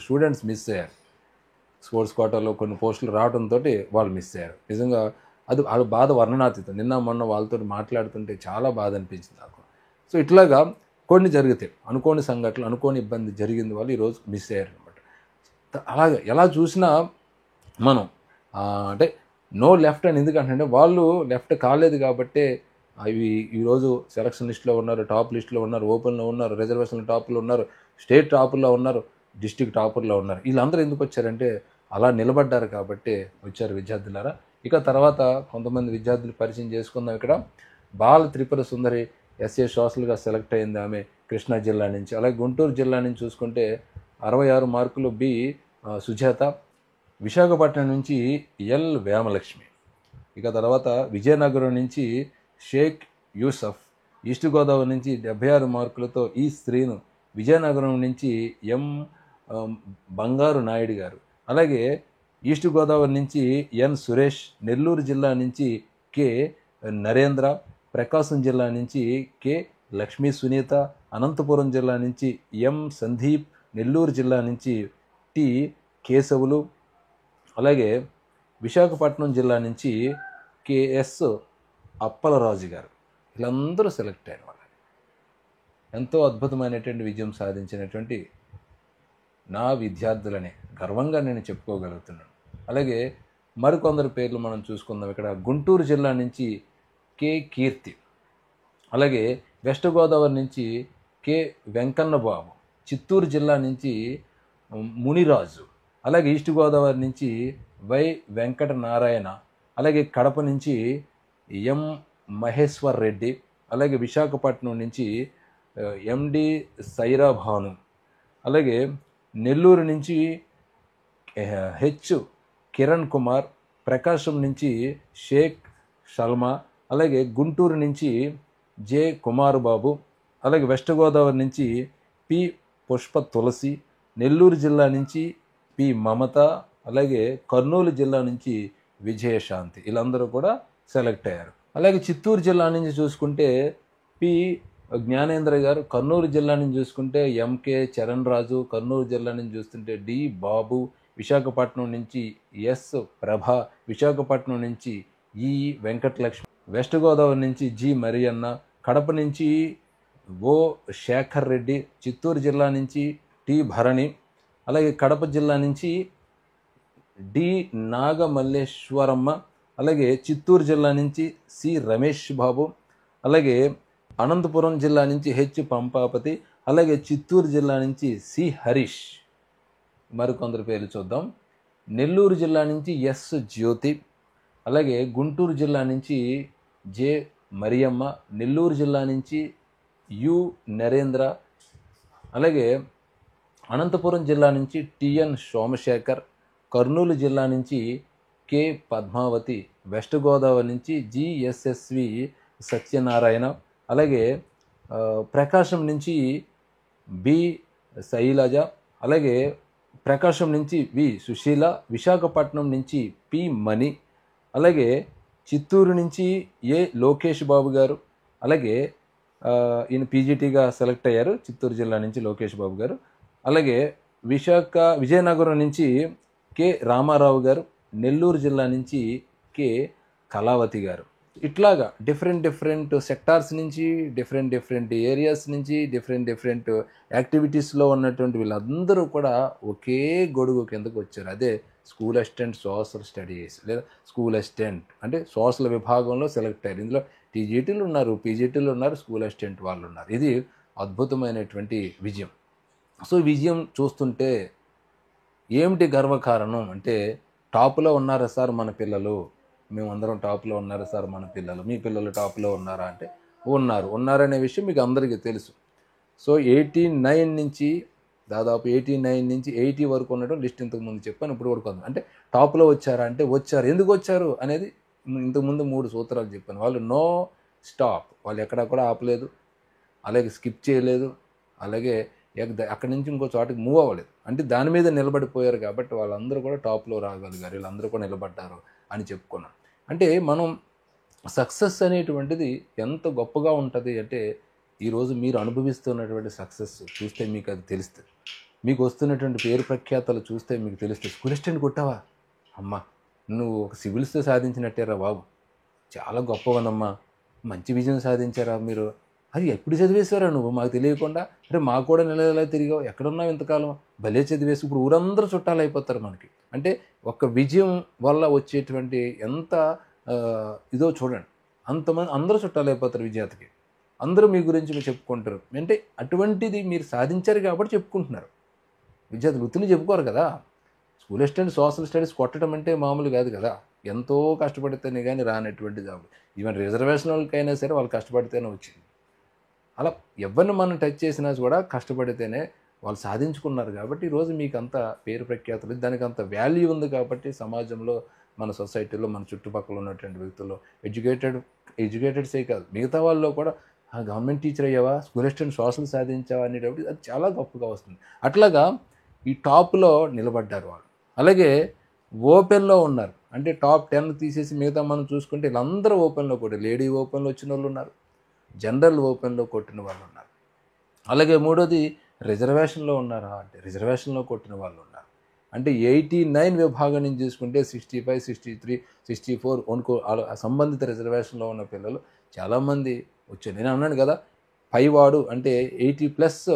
A: స్టూడెంట్స్ మిస్ అయ్యారు. స్పోర్ట్స్ కోటాలో కొన్ని పోస్టులు రావడంతో వాళ్ళు మిస్ అయ్యారు. నిజంగా అది బాధ వర్ణనాతీతం. నిన్న మొన్న వాళ్ళతో మాట్లాడుతుంటే చాలా బాధ అనిపించింది నాకు. సో ఇట్లాగా కొన్ని జరుగుతాయి, అనుకోని సంఘటనలు, అనుకోని ఇబ్బంది జరిగింది, వాళ్ళు ఈరోజు మిస్ అయ్యారు అనమాట. అలాగే ఎలా చూసినా మనం అంటే నో లెఫ్ట్ అని ఎందుకంటే, వాళ్ళు లెఫ్ట్ కాలేదు కాబట్టే అవి ఈరోజు సెలక్షన్ లిస్టులో ఉన్నారు, టాప్ లిస్టులో ఉన్నారు, ఓపెన్లో ఉన్నారు, రిజర్వేషన్ టాప్లో ఉన్నారు, స్టేట్ టాపుల్లో ఉన్నారు, డిస్టిక్ టాపర్లో ఉన్నారు. వీళ్ళందరూ ఎందుకు వచ్చారంటే అలా నిలబడ్డారు కాబట్టి వచ్చారు విద్యార్థులారా. ఇక తర్వాత కొంతమంది విద్యార్థులు పరిచయం చేసుకుందాం. ఇక్కడ బాల త్రిపుర సుందరి ఎస్ఏ సోషల్గా సెలెక్ట్ అయింది, ఆమె కృష్ణా జిల్లా నుంచి. అలాగే గుంటూరు జిల్లా నుంచి చూసుకుంటే 66 మార్కులు బి సుజాత. విశాఖపట్నం నుంచి ఎల్ వేమలక్ష్మి. ఇక తర్వాత విజయనగరం నుంచి షేక్ యూసఫ్. ఈస్ట్ గోదావరి నుంచి 76 మార్కులతో ఈ శ్రీను. విజయనగరం నుంచి ఎం బంగారు నాయుడు గారు. అలాగే ఈస్ట్ గోదావరి నుంచి ఎన్ సురేష్. నెల్లూరు జిల్లా నుంచి కె నరేంద్ర. ప్రకాశం జిల్లా నుంచి కె లక్ష్మీ సునీత. అనంతపురం జిల్లా నుంచి ఎం సందీప్. నెల్లూరు జిల్లా నుంచి టి కేశవులు. అలాగే విశాఖపట్నం జిల్లా నుంచి కెఎస్ అప్పలరాజు గారు. వీళ్ళందరూ సెలెక్ట్ అయిన వాళ్ళు. ఎంతో అద్భుతమైనటువంటి విజయం సాధించినటువంటి నా విద్యార్థులని గర్వంగా నేను చెప్పుకోగలుగుతున్నాను. అలాగే మరికొందరు పేర్లు మనం చూసుకుందాం. ఇక్కడ గుంటూరు జిల్లా నుంచి కె కీర్తి. అలాగే వెస్ట్ గోదావరి నుంచి కె వెంకన్న బాబు. చిత్తూరు జిల్లా నుంచి మునిరాజు. అలాగే ఈస్ట్ గోదావరి నుంచి వై వెంకట నారాయణ. అలాగే కడప నుంచి ఎం మహేశ్వర్ రెడ్డి. అలాగే విశాఖపట్నం నుంచి ఎండి సైరా భాను. అలాగే నెల్లూరు నుంచి హెచ్ కిరణ్ కుమార్. ప్రకాశం నుంచి షేక్ షల్మా. అలాగే గుంటూరు నుంచి జె కుమార్ బాబు. అలాగే వెస్ట్ గోదావరి నుంచి పి పుష్ప తులసి. నెల్లూరు జిల్లా నుంచి పి మమత. అలాగే కర్నూలు జిల్లా నుంచి విజయశాంతి. వీళ్ళందరూ కూడా సెలెక్ట్ అయ్యారు. అలాగే చిత్తూరు జిల్లా నుంచి చూసుకుంటే పి జ్ఞానేంద్ర గారు. కర్నూలు జిల్లా నుంచి చూసుకుంటే ఎంకే చరణ్ రాజు. కర్నూలు జిల్లా నుంచి చూస్తుంటే డి బాబు. విశాఖపట్నం నుంచి ఎస్ ప్రభ. విశాఖపట్నం నుంచి ఈ వెంకటలక్ష్మి. వెస్ట్ గోదావరి నుంచి జి మరియన్న, కడప నుంచి ఓ శేఖర్ రెడ్డి, చిత్తూరు జిల్లా నుంచి టి భరణి, అలాగే కడప జిల్లా నుంచి డి నాగమల్లేశ్వరమ్మ, అలాగే చిత్తూరు జిల్లా నుంచి సి రమేష్ బాబు, అలాగే అనంతపురం జిల్లా నుంచి హెచ్ పంపాపతి, అలాగే చిత్తూరు జిల్లా నుంచి సి హరీష్. మరికొందరు పేర్లు చూద్దాం. నెల్లూరు జిల్లా నుంచి ఎస్ జ్యోతి, అలాగే గుంటూరు జిల్లా నుంచి జె మరియమ్మ, నెల్లూరు జిల్లా నుంచి యు నరేంద్ర, అలాగే అనంతపురం జిల్లా నుంచి టిఎన్ సోమశేఖర్, కర్నూలు జిల్లా నుంచి కె పద్మావతి, వెస్ట్ గోదావరి నుంచి జిఎస్ఎస్వి సత్యనారాయణ, అలాగే ప్రకాశం నుంచి బి శైలజ, అలాగే ప్రకాశం నుంచి వి సుశీల, విశాఖపట్నం నుంచి పి మణి, అలాగే చిత్తూరు నుంచి ఏ లోకేష్ బాబు గారు, అలాగే ఈయన పీజీటీగా సెలెక్ట్ అయ్యారు చిత్తూరు జిల్లా నుంచి లోకేష్ బాబు గారు, అలాగే విజయనగరం నుంచి కె రామారావు గారు, నెల్లూరు జిల్లా నుంచి కె కళావతి గారు. ఇట్లాగా డిఫరెంట్ సెక్టార్స్ నుంచి డిఫరెంట్ ఏరియాస్ నుంచి డిఫరెంట్ యాక్టివిటీస్లో ఉన్నటువంటి వీళ్ళందరూ కూడా ఒకే గొడుగు కిందకు వచ్చారు. అదే స్కూల్ అసిస్టెంట్ సోషల్ స్టడీస్ లేదా స్కూల్ అసిస్టెంట్ అంటే సోషల్ విభాగంలో సెలెక్ట్ అయ్యారు. ఇందులో టీజీటీలు ఉన్నారు, పీజీటీలు ఉన్నారు, స్కూల్ అసిస్టెంట్ వాళ్ళు ఉన్నారు. ఇది అద్భుతమైనటువంటి విజయం. సో విజయం చూస్తుంటే ఏమిటి గర్వకారణం అంటే, టాప్లో ఉన్నారా సార్ మన పిల్లలు, మేమందరం టాప్లో ఉన్నారా సార్ మన పిల్లలు, మీ పిల్లలు టాప్లో ఉన్నారా అంటే ఉన్నారనే విషయం మీకు అందరికీ తెలుసు. సో 89 నుంచి దాదాపు 89 నుంచి 80 వరకు ఉండడం లిస్ట్ ఇంతకుముందు చెప్పాను. ఇప్పుడు వరకు అంటే టాప్లో వచ్చారా అంటే వచ్చారు. ఎందుకు వచ్చారు అనేది ఇంతకుముందు 3 సూత్రాలు చెప్పాను. వాళ్ళు నో స్టాప్, వాళ్ళు ఎక్కడా కూడా ఆపలేదు, అలాగే స్కిప్ చేయలేదు, అలాగే అక్కడి నుంచి ఇంకో చోటకి మూవ్ అవ్వలేదు. అంటే దాని మీద నిలబడిపోయారు కాబట్టి వాళ్ళందరూ కూడా టాప్లో రాగలిగారు, వీళ్ళందరూ కూడా నిలబడ్డారు అని చెప్పుకున్నాం. అంటే మనం సక్సెస్ అనేటువంటిది ఎంత గొప్పగా ఉంటుంది అంటే, ఈరోజు మీరు అనుభవిస్తున్నటువంటి సక్సెస్ చూస్తే మీకు అది తెలుస్తుంది. మీకు వస్తున్నటువంటి పేరు ప్రఖ్యాతలు చూస్తే మీకు తెలుస్తుంది. స్కూల్ అసిస్టెంట్ కొట్టావా అమ్మా, నువ్వు ఒక సివిల్స్తో సాధించినట్టేరా బాబు, చాలా గొప్పవనమ్మా, మంచి విజయం సాధించారా మీరు, అది ఎప్పుడు చదివేశారా నువ్వు మాకు తెలియకుండా, అరే మాకు కూడా నెల తిరిగావు, ఎక్కడున్నావు ఇంతకాలం, భలే చదివేసి ఇప్పుడు ఊరందరూ చుట్టాలు అయిపోతారు మనకి. అంటే ఒక విజయం వల్ల వచ్చేటువంటి ఎంత ఇదో చూడండి, అంతమంది అందరూ చుట్టాలు అయిపోతారు విజేతకి, అందరూ మీ గురించి మీరు చెప్పుకుంటారు. అంటే అటువంటిది మీరు సాధించారు కాబట్టి చెప్పుకుంటున్నారు. విద్యార్థులు వృత్తిని చెప్పుకోరు కదా. స్కూల్ అసిస్టెంట్ సోషల్ స్టడీస్ కొట్టడం అంటే మామూలు కాదు కదా, ఎంతో కష్టపడితేనే కానీ రానటువంటి జాబ్. ఈవెన్ రిజర్వేషన్ వాళ్ళకైనా సరే వాళ్ళు కష్టపడితేనే వచ్చింది. అలా ఎవరిని మనం టచ్ చేసినా కూడా కష్టపడితేనే వాళ్ళు సాధించుకున్నారు. కాబట్టి ఈరోజు మీకు అంత పేరు ప్రఖ్యాతులు, దానికి అంత వాల్యూ ఉంది. కాబట్టి సమాజంలో, మన సొసైటీలో, మన చుట్టుపక్కల ఉన్నటువంటి వ్యక్తుల్లో ఎడ్యుకేటెడ్సే కాదు మిగతా వాళ్ళలో కూడా గవర్నమెంట్ టీచర్ అయ్యావా, స్కూల్ అసిస్టెంట్ సోషల్ సాధించావా అనేటప్పుడు అది చాలా గొప్పగా వస్తుంది. అట్లాగా ఈ టాప్లో నిలబడ్డారు వాళ్ళు. అలాగే ఓపెన్లో ఉన్నారు. అంటే టాప్ 10 తీసేసి మిగతా మనం చూసుకుంటే వీళ్ళందరూ ఓపెన్లో కూడా, లేడీ ఓపెన్లో వచ్చిన వాళ్ళు ఉన్నారు, జనరల్ ఓపెన్లో కొట్టిన వాళ్ళు ఉన్నారు. అలాగే మూడోది రిజర్వేషన్లో ఉన్నారా అంటే రిజర్వేషన్లో కొట్టిన వాళ్ళు ఉన్నారు. అంటే 89 విభాగం నుంచి చూసుకుంటే 65, 63, 64 వనుకో సంబంధిత రిజర్వేషన్లో ఉన్న పిల్లలు చాలామంది వచ్చారు. నేను అన్నాను కదా, పైవాడు అంటే 80+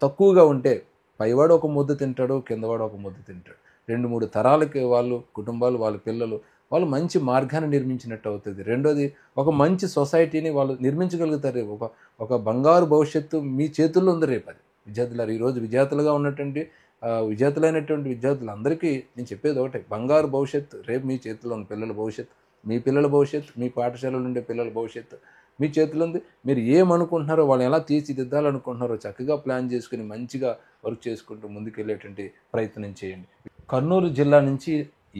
A: తక్కువగా ఉంటే పైవాడు ఒక ముద్ద తింటాడు, కిందవాడు ఒక ముద్ద తింటాడు. 2-3 తరాలకి వాళ్ళు కుటుంబాలు, వాళ్ళ పిల్లలు వాళ్ళు మంచి మార్గాన్ని నిర్మించినట్టు అవుతుంది. రెండోది ఒక మంచి సొసైటీని వాళ్ళు నిర్మించగలుగుతారు. ఒక బంగారు భవిష్యత్తు మీ చేతుల్లో ఉంది రేపు. అది విద్యార్థులు ఈరోజు విద్యార్థులుగా ఉన్నటువంటి విద్యార్థులైనటువంటి విద్యార్థులందరికీ నేను చెప్పేది ఒకటే, బంగారు భవిష్యత్తు రేపు మీ చేతిలో ఉంది. పిల్లల భవిష్యత్తు, మీ పిల్లల భవిష్యత్తు, మీ పాఠశాలలో ఉండే పిల్లల భవిష్యత్తు మీ చేతిలో ఉంది. మీరు ఏమనుకుంటున్నారో, వాళ్ళు ఎలా తీర్చిదిద్దాలనుకుంటున్నారో చక్కగా ప్లాన్ చేసుకుని మంచిగా వర్క్ చేసుకుంటూ ముందుకెళ్ళేటువంటి ప్రయత్నం చేయండి. కర్నూలు జిల్లా నుంచి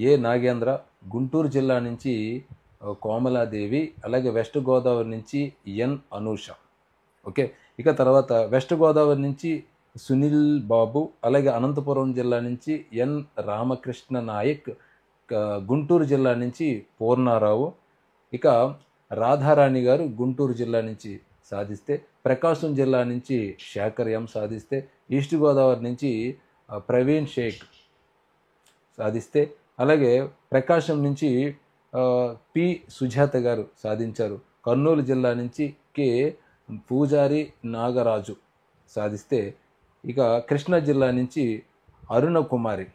A: ఏ నాగేంద్ర, గుంటూరు జిల్లా నుంచి కోమలాదేవి, అలాగే వెస్ట్ గోదావరి నుంచి ఎన్ అనూష. ఓకే, ఇక తర్వాత వెస్ట్ గోదావరి నుంచి సునీల్ బాబు, అలాగే అనంతపురం జిల్లా నుంచి ఎన్ రామకృష్ణ నాయక్, గుంటూరు జిల్లా నుంచి పూర్ణారావు, ఇక రాధారాణి గారు గుంటూరు జిల్లా నుంచి సాధిస్తే, ప్రకాశం జిల్లా నుంచి శేఖర్ ఎం సాధిస్తే, ఈస్ట్ గోదావరి నుంచి ప్రవీణ్ షేక్ సాధిస్తే, అలాగే ప్రకాశం నుంచి పి సుజాత గారు సాధించారు. కర్నూలు జిల్లా నుంచి కె పూజారి నాగరాజు సాధిస్తే, ఇక కృష్ణా జిల్లా నుంచి అరుణ కుమారి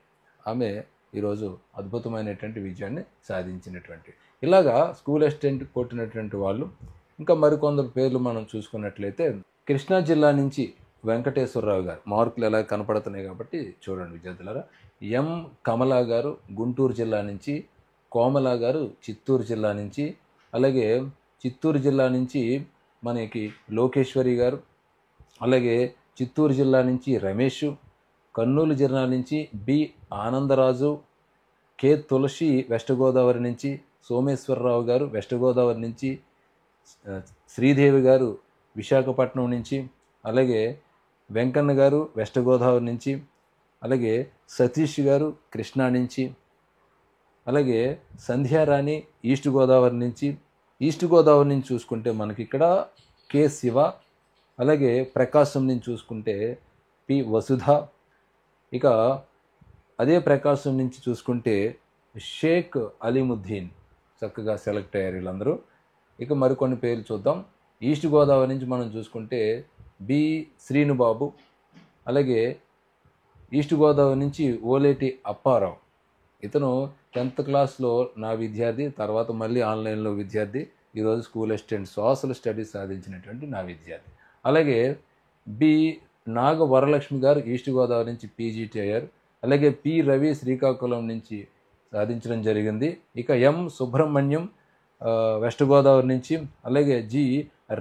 A: ఆమె ఈరోజు అద్భుతమైనటువంటి విజయాన్ని సాధించినటువంటి. ఇలాగా స్కూల్ అసిస్టెంట్ కొట్టినటువంటి వాళ్ళు ఇంకా మరికొందరు పేర్లు మనం చూసుకున్నట్లయితే, కృష్ణా జిల్లా నుంచి వెంకటేశ్వరరావు గారు, మార్కులు ఎలా కనపడుతున్నాయి కాబట్టి చూడండి విద్యార్థులారా. ఎం కమలా గారు గుంటూరు జిల్లా నుంచి, కోమల గారు చిత్తూరు జిల్లా నుంచి, అలాగే చిత్తూరు జిల్లా నుంచి మనకి లోకేశ్వరి గారు, అలాగే చిత్తూరు జిల్లా నుంచి రమేష్, కర్నూలు జిల్లా నుంచి బి ఆనందరాజు, కె తులసి వెస్ట్ గోదావరి నుంచి, సోమేశ్వరరావు గారు వెస్ట్ గోదావరి నుంచి, శ్రీదేవి గారు విశాఖపట్నం నుంచి, అలాగే వెంకన్న గారు వెస్ట్ గోదావరి నుంచి, అలాగే సతీష్ గారు కృష్ణా నుంచి, అలాగే సంధ్యారాణి ఈస్ట్ గోదావరి నుంచి. ఈస్ట్ గోదావరి నుంచి చూసుకుంటే మనకి ఇక్కడ కె శివ, అలాగే ప్రకాశం నుంచి చూసుకుంటే పి వసుధ, ఇక అదే ప్రకాశం నుంచి చూసుకుంటే షేక్ అలీముద్దీన్ చక్కగా సెలెక్ట్ అయ్యారు వీళ్ళందరూ. ఇక మరికొన్ని పేర్లు చూద్దాం. ఈస్ట్ గోదావరి నుంచి మనం చూసుకుంటే బి శ్రీనుబాబు, అలాగే ఈస్ట్ గోదావరి నుంచి ఓలేటి అప్పారావు, ఇతను 10th క్లాస్లో నా విద్యార్థి, తర్వాత మళ్ళీ ఆన్లైన్లో విద్యార్థి, ఈరోజు స్కూల్ అసిస్టెంట్ సోషల్ స్టడీస్ సాధించినటువంటి నా విద్యార్థి. అలాగే బి నాగ వరలక్ష్మి గారు ఈస్ట్ గోదావరి నుంచి పీజీటీ అయ్యారు. అలాగే పి రవి శ్రీకాకుళం నుంచి సాధించడం జరిగింది. ఇక ఎం సుబ్రహ్మణ్యం వెస్ట్ గోదావరి నుంచి, అలాగే జి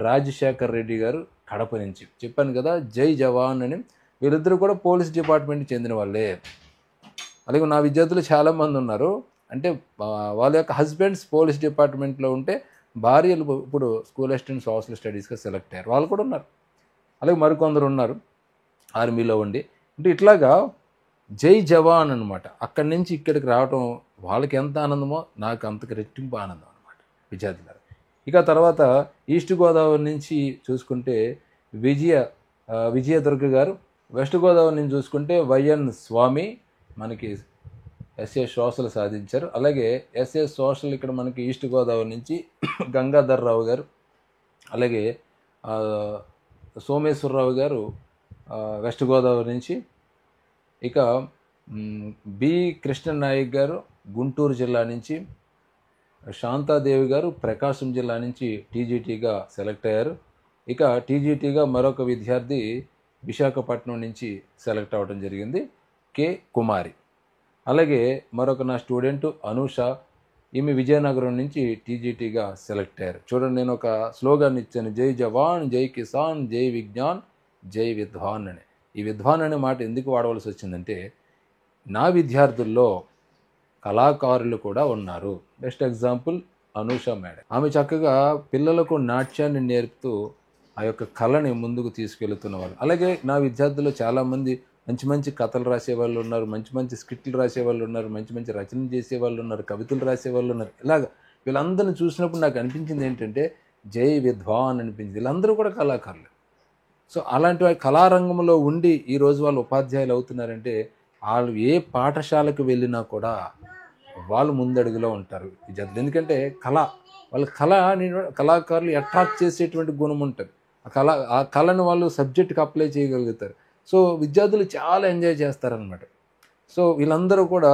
A: రాజశేఖర్ రెడ్డి గారు కడప నుంచి. చెప్పాను కదా జై జవాన్ అని, వీరిద్దరూ కూడా పోలీస్ డిపార్ట్మెంట్కి చెందిన వాళ్ళే. అలాగే నా విద్యార్థులు చాలామంది ఉన్నారు, అంటే వాళ్ళ యొక్క హస్బెండ్స్ పోలీస్ డిపార్ట్మెంట్లో ఉంటే భార్యలు ఇప్పుడు స్కూల్ అసిస్టెంట్ సోషల్ స్టడీస్గా సెలెక్ట్ అయ్యారు, వాళ్ళు కూడా ఉన్నారు. అలాగే మరికొందరు ఉన్నారు ఆర్మీలో ఉండి. అంటే ఇట్లాగా జై జవాన్ అనమాట. అక్కడి నుంచి ఇక్కడికి రావటం వాళ్ళకి ఎంత ఆనందమో నాకు అంతకు రెట్టింపు ఆనందం అనమాట విద్యార్థులు. ఇక తర్వాత ఈస్ట్ గోదావరి నుంచి చూసుకుంటే విజయదుర్గ గారు, వెస్ట్ గోదావరి నుంచి చూసుకుంటే వైఎన్ స్వామి మనకి ఎస్ఏ సోషల్ సాధించారు. అలాగే ఎస్ఏ సోషల్ ఇక్కడ మనకి ఈస్ట్ గోదావరి నుంచి గంగాధర్ రావు గారు, అలాగే సోమేశ్వరరావు గారు వెస్ట్ గోదావరి నుంచి, ఇక బి కృష్ణనాయక్ గారు గుంటూరు జిల్లా నుంచి, శాంతాదేవి గారు ప్రకాశం జిల్లా నుంచి టీజీటీగా సెలెక్ట్ అయ్యారు. ఇక టీజీటీగా మరొక విద్యార్థి విశాఖపట్నం నుంచి సెలెక్ట్ అవ్వడం జరిగింది, కె కుమారి. అలాగే మరొక నా స్టూడెంట్ అనూష, ఈమె విజయనగరం నుంచి టీజీటీగా సెలెక్ట్ అయ్యారు. చూడండి, నేను ఒక స్లోగన్ ఇచ్చాను, జై జవాన్, జై కిసాన్, జై విజ్ఞాన్, జై విద్వాన్ అని. ఈ విద్వాన్ అనే మాట ఎందుకు వాడవలసి వచ్చిందంటే, నా విద్యార్థుల్లో కళాకారులు కూడా ఉన్నారు. Best example Anusha madam. ఆమె చక్కగా పిల్లలకు నాట్యాన్ని నేర్పుతూ ఆ యొక్క కళని ముందుకు తీసుకెళ్తున్నవాళ్ళు. అలాగే నా విద్యార్థుల్లో చాలామంది మంచి మంచి కథలు రాసేవాళ్ళు ఉన్నారు, మంచి మంచి స్కిట్లు రాసేవాళ్ళు ఉన్నారు, మంచి మంచి రచనలు చేసేవాళ్ళు ఉన్నారు, కవితలు రాసేవాళ్ళు ఉన్నారు. ఇలాగ వీళ్ళందరిని చూసినప్పుడు నాకు అనిపించింది ఏంటంటే జై విద్వాన్ అనిపించింది. వీళ్ళందరూ కూడా కళాకారులు. సో అలాంటి కళారంగంలో ఉండి ఈరోజు వాళ్ళు ఉపాధ్యాయులు అవుతున్నారంటే, వాళ్ళు ఏ పాఠశాలకు వెళ్ళినా కూడా వాళ్ళు ముందడుగులో ఉంటారు విద్యార్థులు. ఎందుకంటే వాళ్ళ కళాకారులు అట్రాక్ట్ చేసేటువంటి గుణం ఉంటుంది. ఆ కళను వాళ్ళు సబ్జెక్టుకి అప్లై చేయగలుగుతారు. సో విద్యార్థులు చాలా ఎంజాయ్ చేస్తారనమాట. సో వీళ్ళందరూ కూడా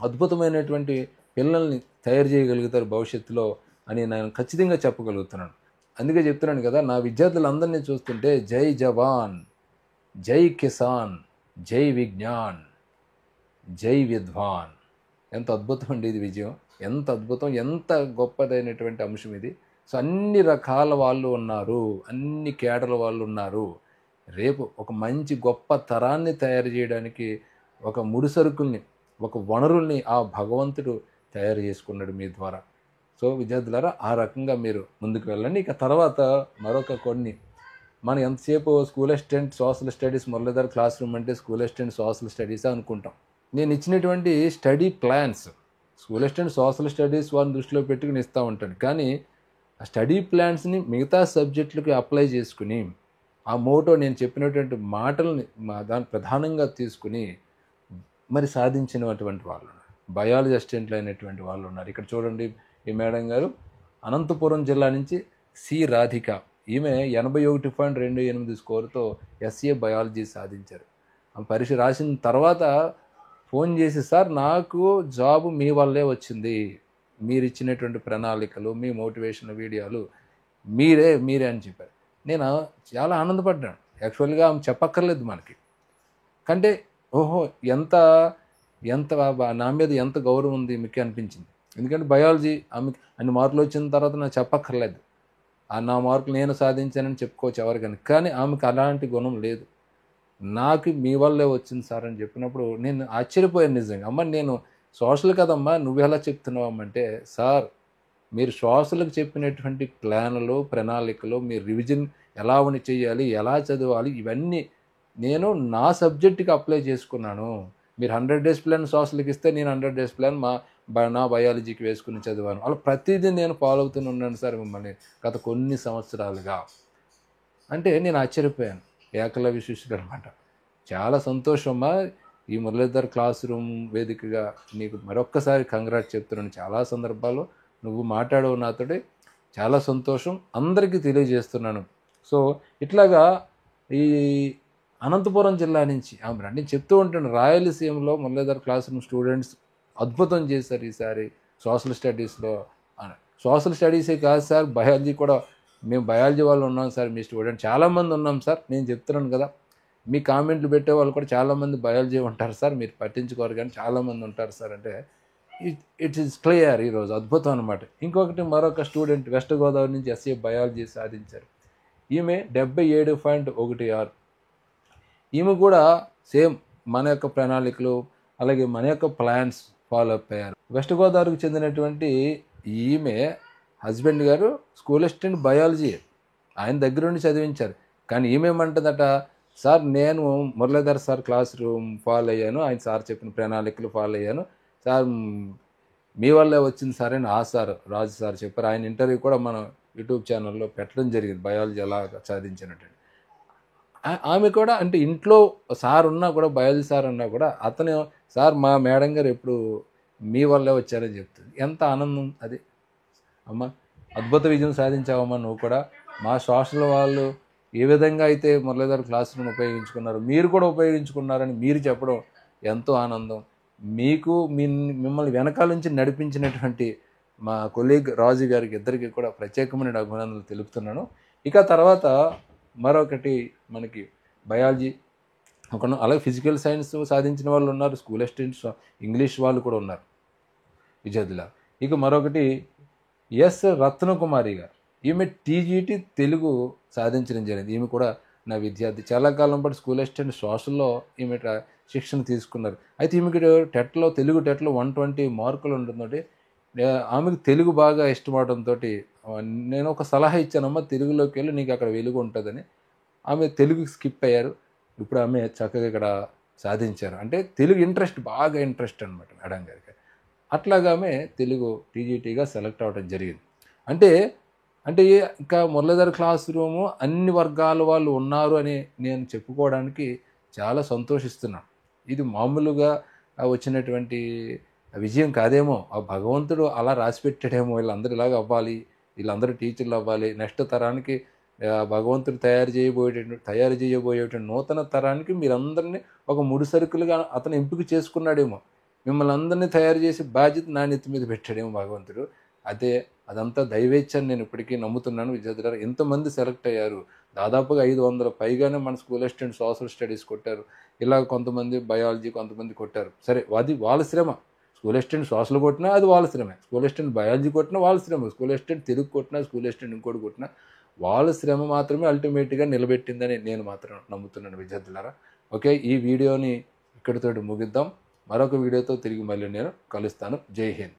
A: అద్భుతమైనటువంటి పిల్లల్ని తయారు చేయగలుగుతారు భవిష్యత్తులో అని నేను ఖచ్చితంగా చెప్పగలుగుతున్నాను. అందుకే చెప్తున్నాను కదా, నా విద్యార్థులందరినీ చూస్తుంటే జై జవాన్, జై కిసాన్, జై విజ్ఞాన్, జై విద్వాన్. ఎంత అద్భుతం అండి ఇది విజయం, ఎంత అద్భుతం, ఎంత గొప్పదైనటువంటి అంశం ఇది. సో అన్ని రకాల వాళ్ళు ఉన్నారు, అన్ని కేడల వాళ్ళు ఉన్నారు. రేపు ఒక మంచి గొప్ప తరాన్ని తయారు చేయడానికి ఒక ముడిసరుకుల్ని, ఒక వనరుల్ని ఆ భగవంతుడు తయారు చేసుకున్నాడు మీ ద్వారా. సో విద్యార్థులారా, ఆ రకంగా మీరు ముందుకు వెళ్ళండి. ఇక తర్వాత మరొక కొన్ని, మనం ఎంతసేపు school assistant social studies Muralidhar class room అంటే స్కూల్ అసిస్టెంట్ సోషల్ స్టడీస్ అనుకుంటాం. నేను ఇచ్చినటువంటి study plans school assistant social studies వారిని దృష్టిలో పెట్టుకుని ఇస్తూ ఉంటాను. కానీ ఆ స్టడీ ప్లాన్స్ని మిగతా సబ్జెక్టులకి అప్లై చేసుకుని, ఆ మోటో నేను చెప్పినటువంటి మాటల్ని దాన్ని ప్రధానంగా తీసుకుని మరి సాధించినటువంటి వాళ్ళు. బయాలజీ అసిస్టెంట్లు అయినటువంటి వాళ్ళు ఉన్నారు. ఇక్కడ చూడండి, ఈ మేడం గారు అనంతపురం జిల్లా నుంచి సి రాధిక, ఈమె 81.28 స్కోర్తో ఎస్ఏ బయాలజీ సాధించారు. ఆ పరీక్ష రాసిన తర్వాత ఫోన్ చేసి, సార్ నాకు జాబ్ మీ వల్లే వచ్చింది, మీరు ఇచ్చినటువంటి ప్రణాళికలు, మీ మోటివేషన్ వీడియోలు మీరే అని చెప్పారు. నేను చాలా ఆనందపడ్డాను. యాక్చువల్గా ఆమె చెప్పక్కర్లేదు మనకి, కంటే ఓహో ఎంత ఎంత నా మీద ఎంత గౌరవం ఉంది మీకు అనిపించింది. ఎందుకంటే బయాలజీ ఆమెకి అన్ని మార్కులు వచ్చిన తర్వాత నాకు చెప్పక్కర్లేదు, నా మార్కులు నేను సాధించానని చెప్పుకోవచ్చు ఎవరికైనా. కానీ ఆమెకు అలాంటి గుణం లేదు. నాకు మీ వల్లే వచ్చింది సార్ అని చెప్పినప్పుడు నేను ఆశ్చర్యపోయాను నిజంగా. అమ్మ నేను సోషల్ కదమ్మా, నువ్వు ఎలా చెప్తున్నావమ్మంటే, సార్ మీరు సోషల్కి చెప్పినటువంటి ప్లాన్లు, ప్రణాళికలు, మీరు రివిజన్ ఎలా చేయాలి, ఎలా చదవాలి, ఇవన్నీ నేను నా సబ్జెక్టుకి అప్లై చేసుకున్నాను. మీరు 100 డేస్ ప్లాన్ సోషల్కి ఇస్తే నేను 100 డేస్ ప్లాన్ నా బయాలజీకి వేసుకుని చదివాను. అలా ప్రతిదీ నేను ఫాలో అవుతూనే ఉన్నాను సార్ మిమ్మల్ని గత కొన్ని సంవత్సరాలుగా. అంటే నేను ఆశ్చర్యపోయాను. ఏకలవ్య శిష్యుడు అనమాట. చాలా సంతోషమ్మా, ఈ మురళీధర్ క్లాస్ రూమ్ వేదికగా నీకు మరొక్కసారి కంగ్రాట్స్ చెప్తున్నాను. చాలా సందర్భాల్లో నువ్వు మాట్లాడవు నాతోటి, చాలా సంతోషం, అందరికీ తెలియజేస్తున్నాను. సో ఇట్లాగా ఈ అనంతపురం జిల్లా నుంచి నేను చెప్తూ ఉంటాను, రాయలసీమలో మురళీధర్ క్లాస్ రూమ్ స్టూడెంట్స్ అద్భుతం చేశారు ఈసారి సోషల్ స్టడీస్లో. సోషల్ స్టడీసే కాదు సార్, బయాలజీ కూడా, మేము బయాలజీ వాళ్ళు ఉన్నాం సార్, మీ స్టూడెంట్ చాలామంది ఉన్నాం సార్. నేను చెప్తున్నాను కదా, మీ కామెంట్లు పెట్టే వాళ్ళు కూడా చాలామంది బయాలజీ ఉంటారు సార్, మీరు పట్టించుకోరు కానీ చాలామంది ఉంటారు సార్ అంటే ఇట్ ఈస్ క్లియర్. ఈరోజు అద్భుతం అనమాట. ఇంకొకటి, మరొక స్టూడెంట్ వెస్ట్ గోదావరి నుంచి ఎస్ఏ బయాలజీ సాధించారు. ఈమె 77.16. ఈమె కూడా సేమ్ మన యొక్క ప్రణాళికలు, అలాగే మన యొక్క ప్లాన్స్ ఫాలో అప్ అయ్యారు. వెస్ట్ గోదావరికి చెందినటువంటి ఈమె హస్బెండ్ గారు స్కూల్ అసిస్టెంట్ బయాలజీ, ఆయన దగ్గర నుండి చదివించారు. కానీ ఈమెమంటుందట, సార్ నేను Muralidhar sir class room follow అయ్యాను, ఆయన సార్ చెప్పిన ప్రణాళికలు ఫాలో అయ్యాను సార్, మీ వల్లే వచ్చింది సార్ అని సార్ రాజు సార్ చెప్పారు. ఆయన ఇంటర్వ్యూ కూడా మనం యూట్యూబ్ ఛానల్లో పెట్టడం జరిగింది, బయాలజీ ఎలా సాధించినట్టు. ఆమె కూడా అంటే ఇంట్లో సార్ ఉన్నా కూడా, బయాలజీ సార్ ఉన్నా కూడా అతను, సార్ మా మేడం గారు ఎప్పుడు మీ వల్లే వచ్చారని చెప్తుంది. ఎంత ఆనందం అది. అమ్మ అద్భుత విజయం సాధించావమ్మా నువ్వు కూడా. మా సోషల్ వాళ్ళు ఏ విధంగా అయితే మురళీధర్ క్లాస్ రూమ్ ఉపయోగించుకున్నారు, మీరు కూడా ఉపయోగించుకున్నారని మీరు చెప్పడం ఎంతో ఆనందం. మీకు మిమ్మల్ని వెనకాల నుంచి నడిపించినటువంటి మా కొలీగ్ రాజు గారికి ఇద్దరికి కూడా ప్రత్యేకమైన అభినందనలు తెలుపుతున్నాను. ఇక తర్వాత మరొకటి మనకి బయాలజీ అలాగే ఫిజికల్ సైన్స్ సాధించిన వాళ్ళు ఉన్నారు, స్కూల్ అసిస్టెంట్స్, ఇంగ్లీష్ వాళ్ళు కూడా ఉన్నారు విద్యార్థుల. ఇక మరొకటి ఎస్ రత్నకుమారి గారు, ఈమె టీజీటీ తెలుగు సాధించడం జరిగింది. ఈమె కూడా నా విద్యార్థి, చాలా కాలం పాటు స్కూల్ అసిస్టెంట్ సోషల్లో ఈమె శిక్షణ తీసుకున్నారు. అయితే ఈమెకి తెలుగు టెట్లో 120 మార్కులు ఉంటుందంటే, ఆమెకు తెలుగు బాగా ఇష్టపడడంతో నేను ఒక సలహా ఇచ్చానమ్మా, తెలుగులోకి వెళ్ళి నీకు అక్కడ వెలుగు ఉంటుందని. ఆమె తెలుగుకి స్కిప్ అయ్యారు. ఇప్పుడు ఆమె చక్కగా ఇక్కడ సాధించారు. అంటే తెలుగు బాగా ఇంట్రెస్ట్ అనమాట మేడం గారికి. అట్లాగా ఆమె తెలుగు టీజీటీగా సెలెక్ట్ అవ్వడం జరిగింది. అంటే ఇంకా మురళీధర్ క్లాస్ రూము అన్ని వర్గాల వాళ్ళు ఉన్నారు అని నేను చెప్పుకోవడానికి చాలా సంతోషిస్తున్నాను. ఇది మామూలుగా వచ్చినటువంటి విజయం కాదేమో, ఆ భగవంతుడు అలా రాసిపెట్టాడేమో, వీళ్ళందరూ ఇలాగ అవ్వాలి, వీళ్ళందరూ టీచర్లు అవ్వాలి, నెక్స్ట్ తరానికి భగవంతుడు తయారు చేయబోయేటువంటి నూతన తరానికి మీరందరినీ ఒక ముడిసరుకులుగా అతను ఎంపిక చేసుకున్నాడేమో, మిమ్మల్ని అందరినీ తయారు చేసి బాధ్యత నా నెత్తి మీద పెట్టాడేమో భగవంతుడు. అదంతా దైవేచ్ఛ అని నేను ఇప్పటికీ నమ్ముతున్నాను. విద్యార్థులు ఎంతమంది సెలెక్ట్ అయ్యారు, దాదాపుగా 500 పైగానే మన స్కూల్ అసిస్టెంట్ సోషల్ స్టడీస్ కొట్టారు. ఇలా కొంతమంది బయాలజీ, కొంతమంది కొట్టారు. సరే, అది వాళ్ళ శ్రమ. స్కూల్ అసిస్టెంట్ సోషల్ కొట్టినా అది వాళ్ళ శ్రమే, స్కూల్ అసిస్టెంట్ బయాలజీ కొట్టినా వాళ్ళ శ్రమ, స్కూల్ అసిస్టెంట్ తెలుగు కొట్టినా, స్కూల్ అసిస్టెంట్ ఇంకోటి కొట్టినా వాళ్ళ శ్రమ మాత్రమే అల్టిమేట్గా నిలబెట్టిందని నేను మాత్రం నమ్ముతున్నాను విద్యార్థులారా. ఓకే, ఈ వీడియోని ఇక్కడితోటి ముగిద్దాం. మరొక వీడియోతో తిరిగి మళ్ళీ నేను కలుస్తాను. జై హింద్.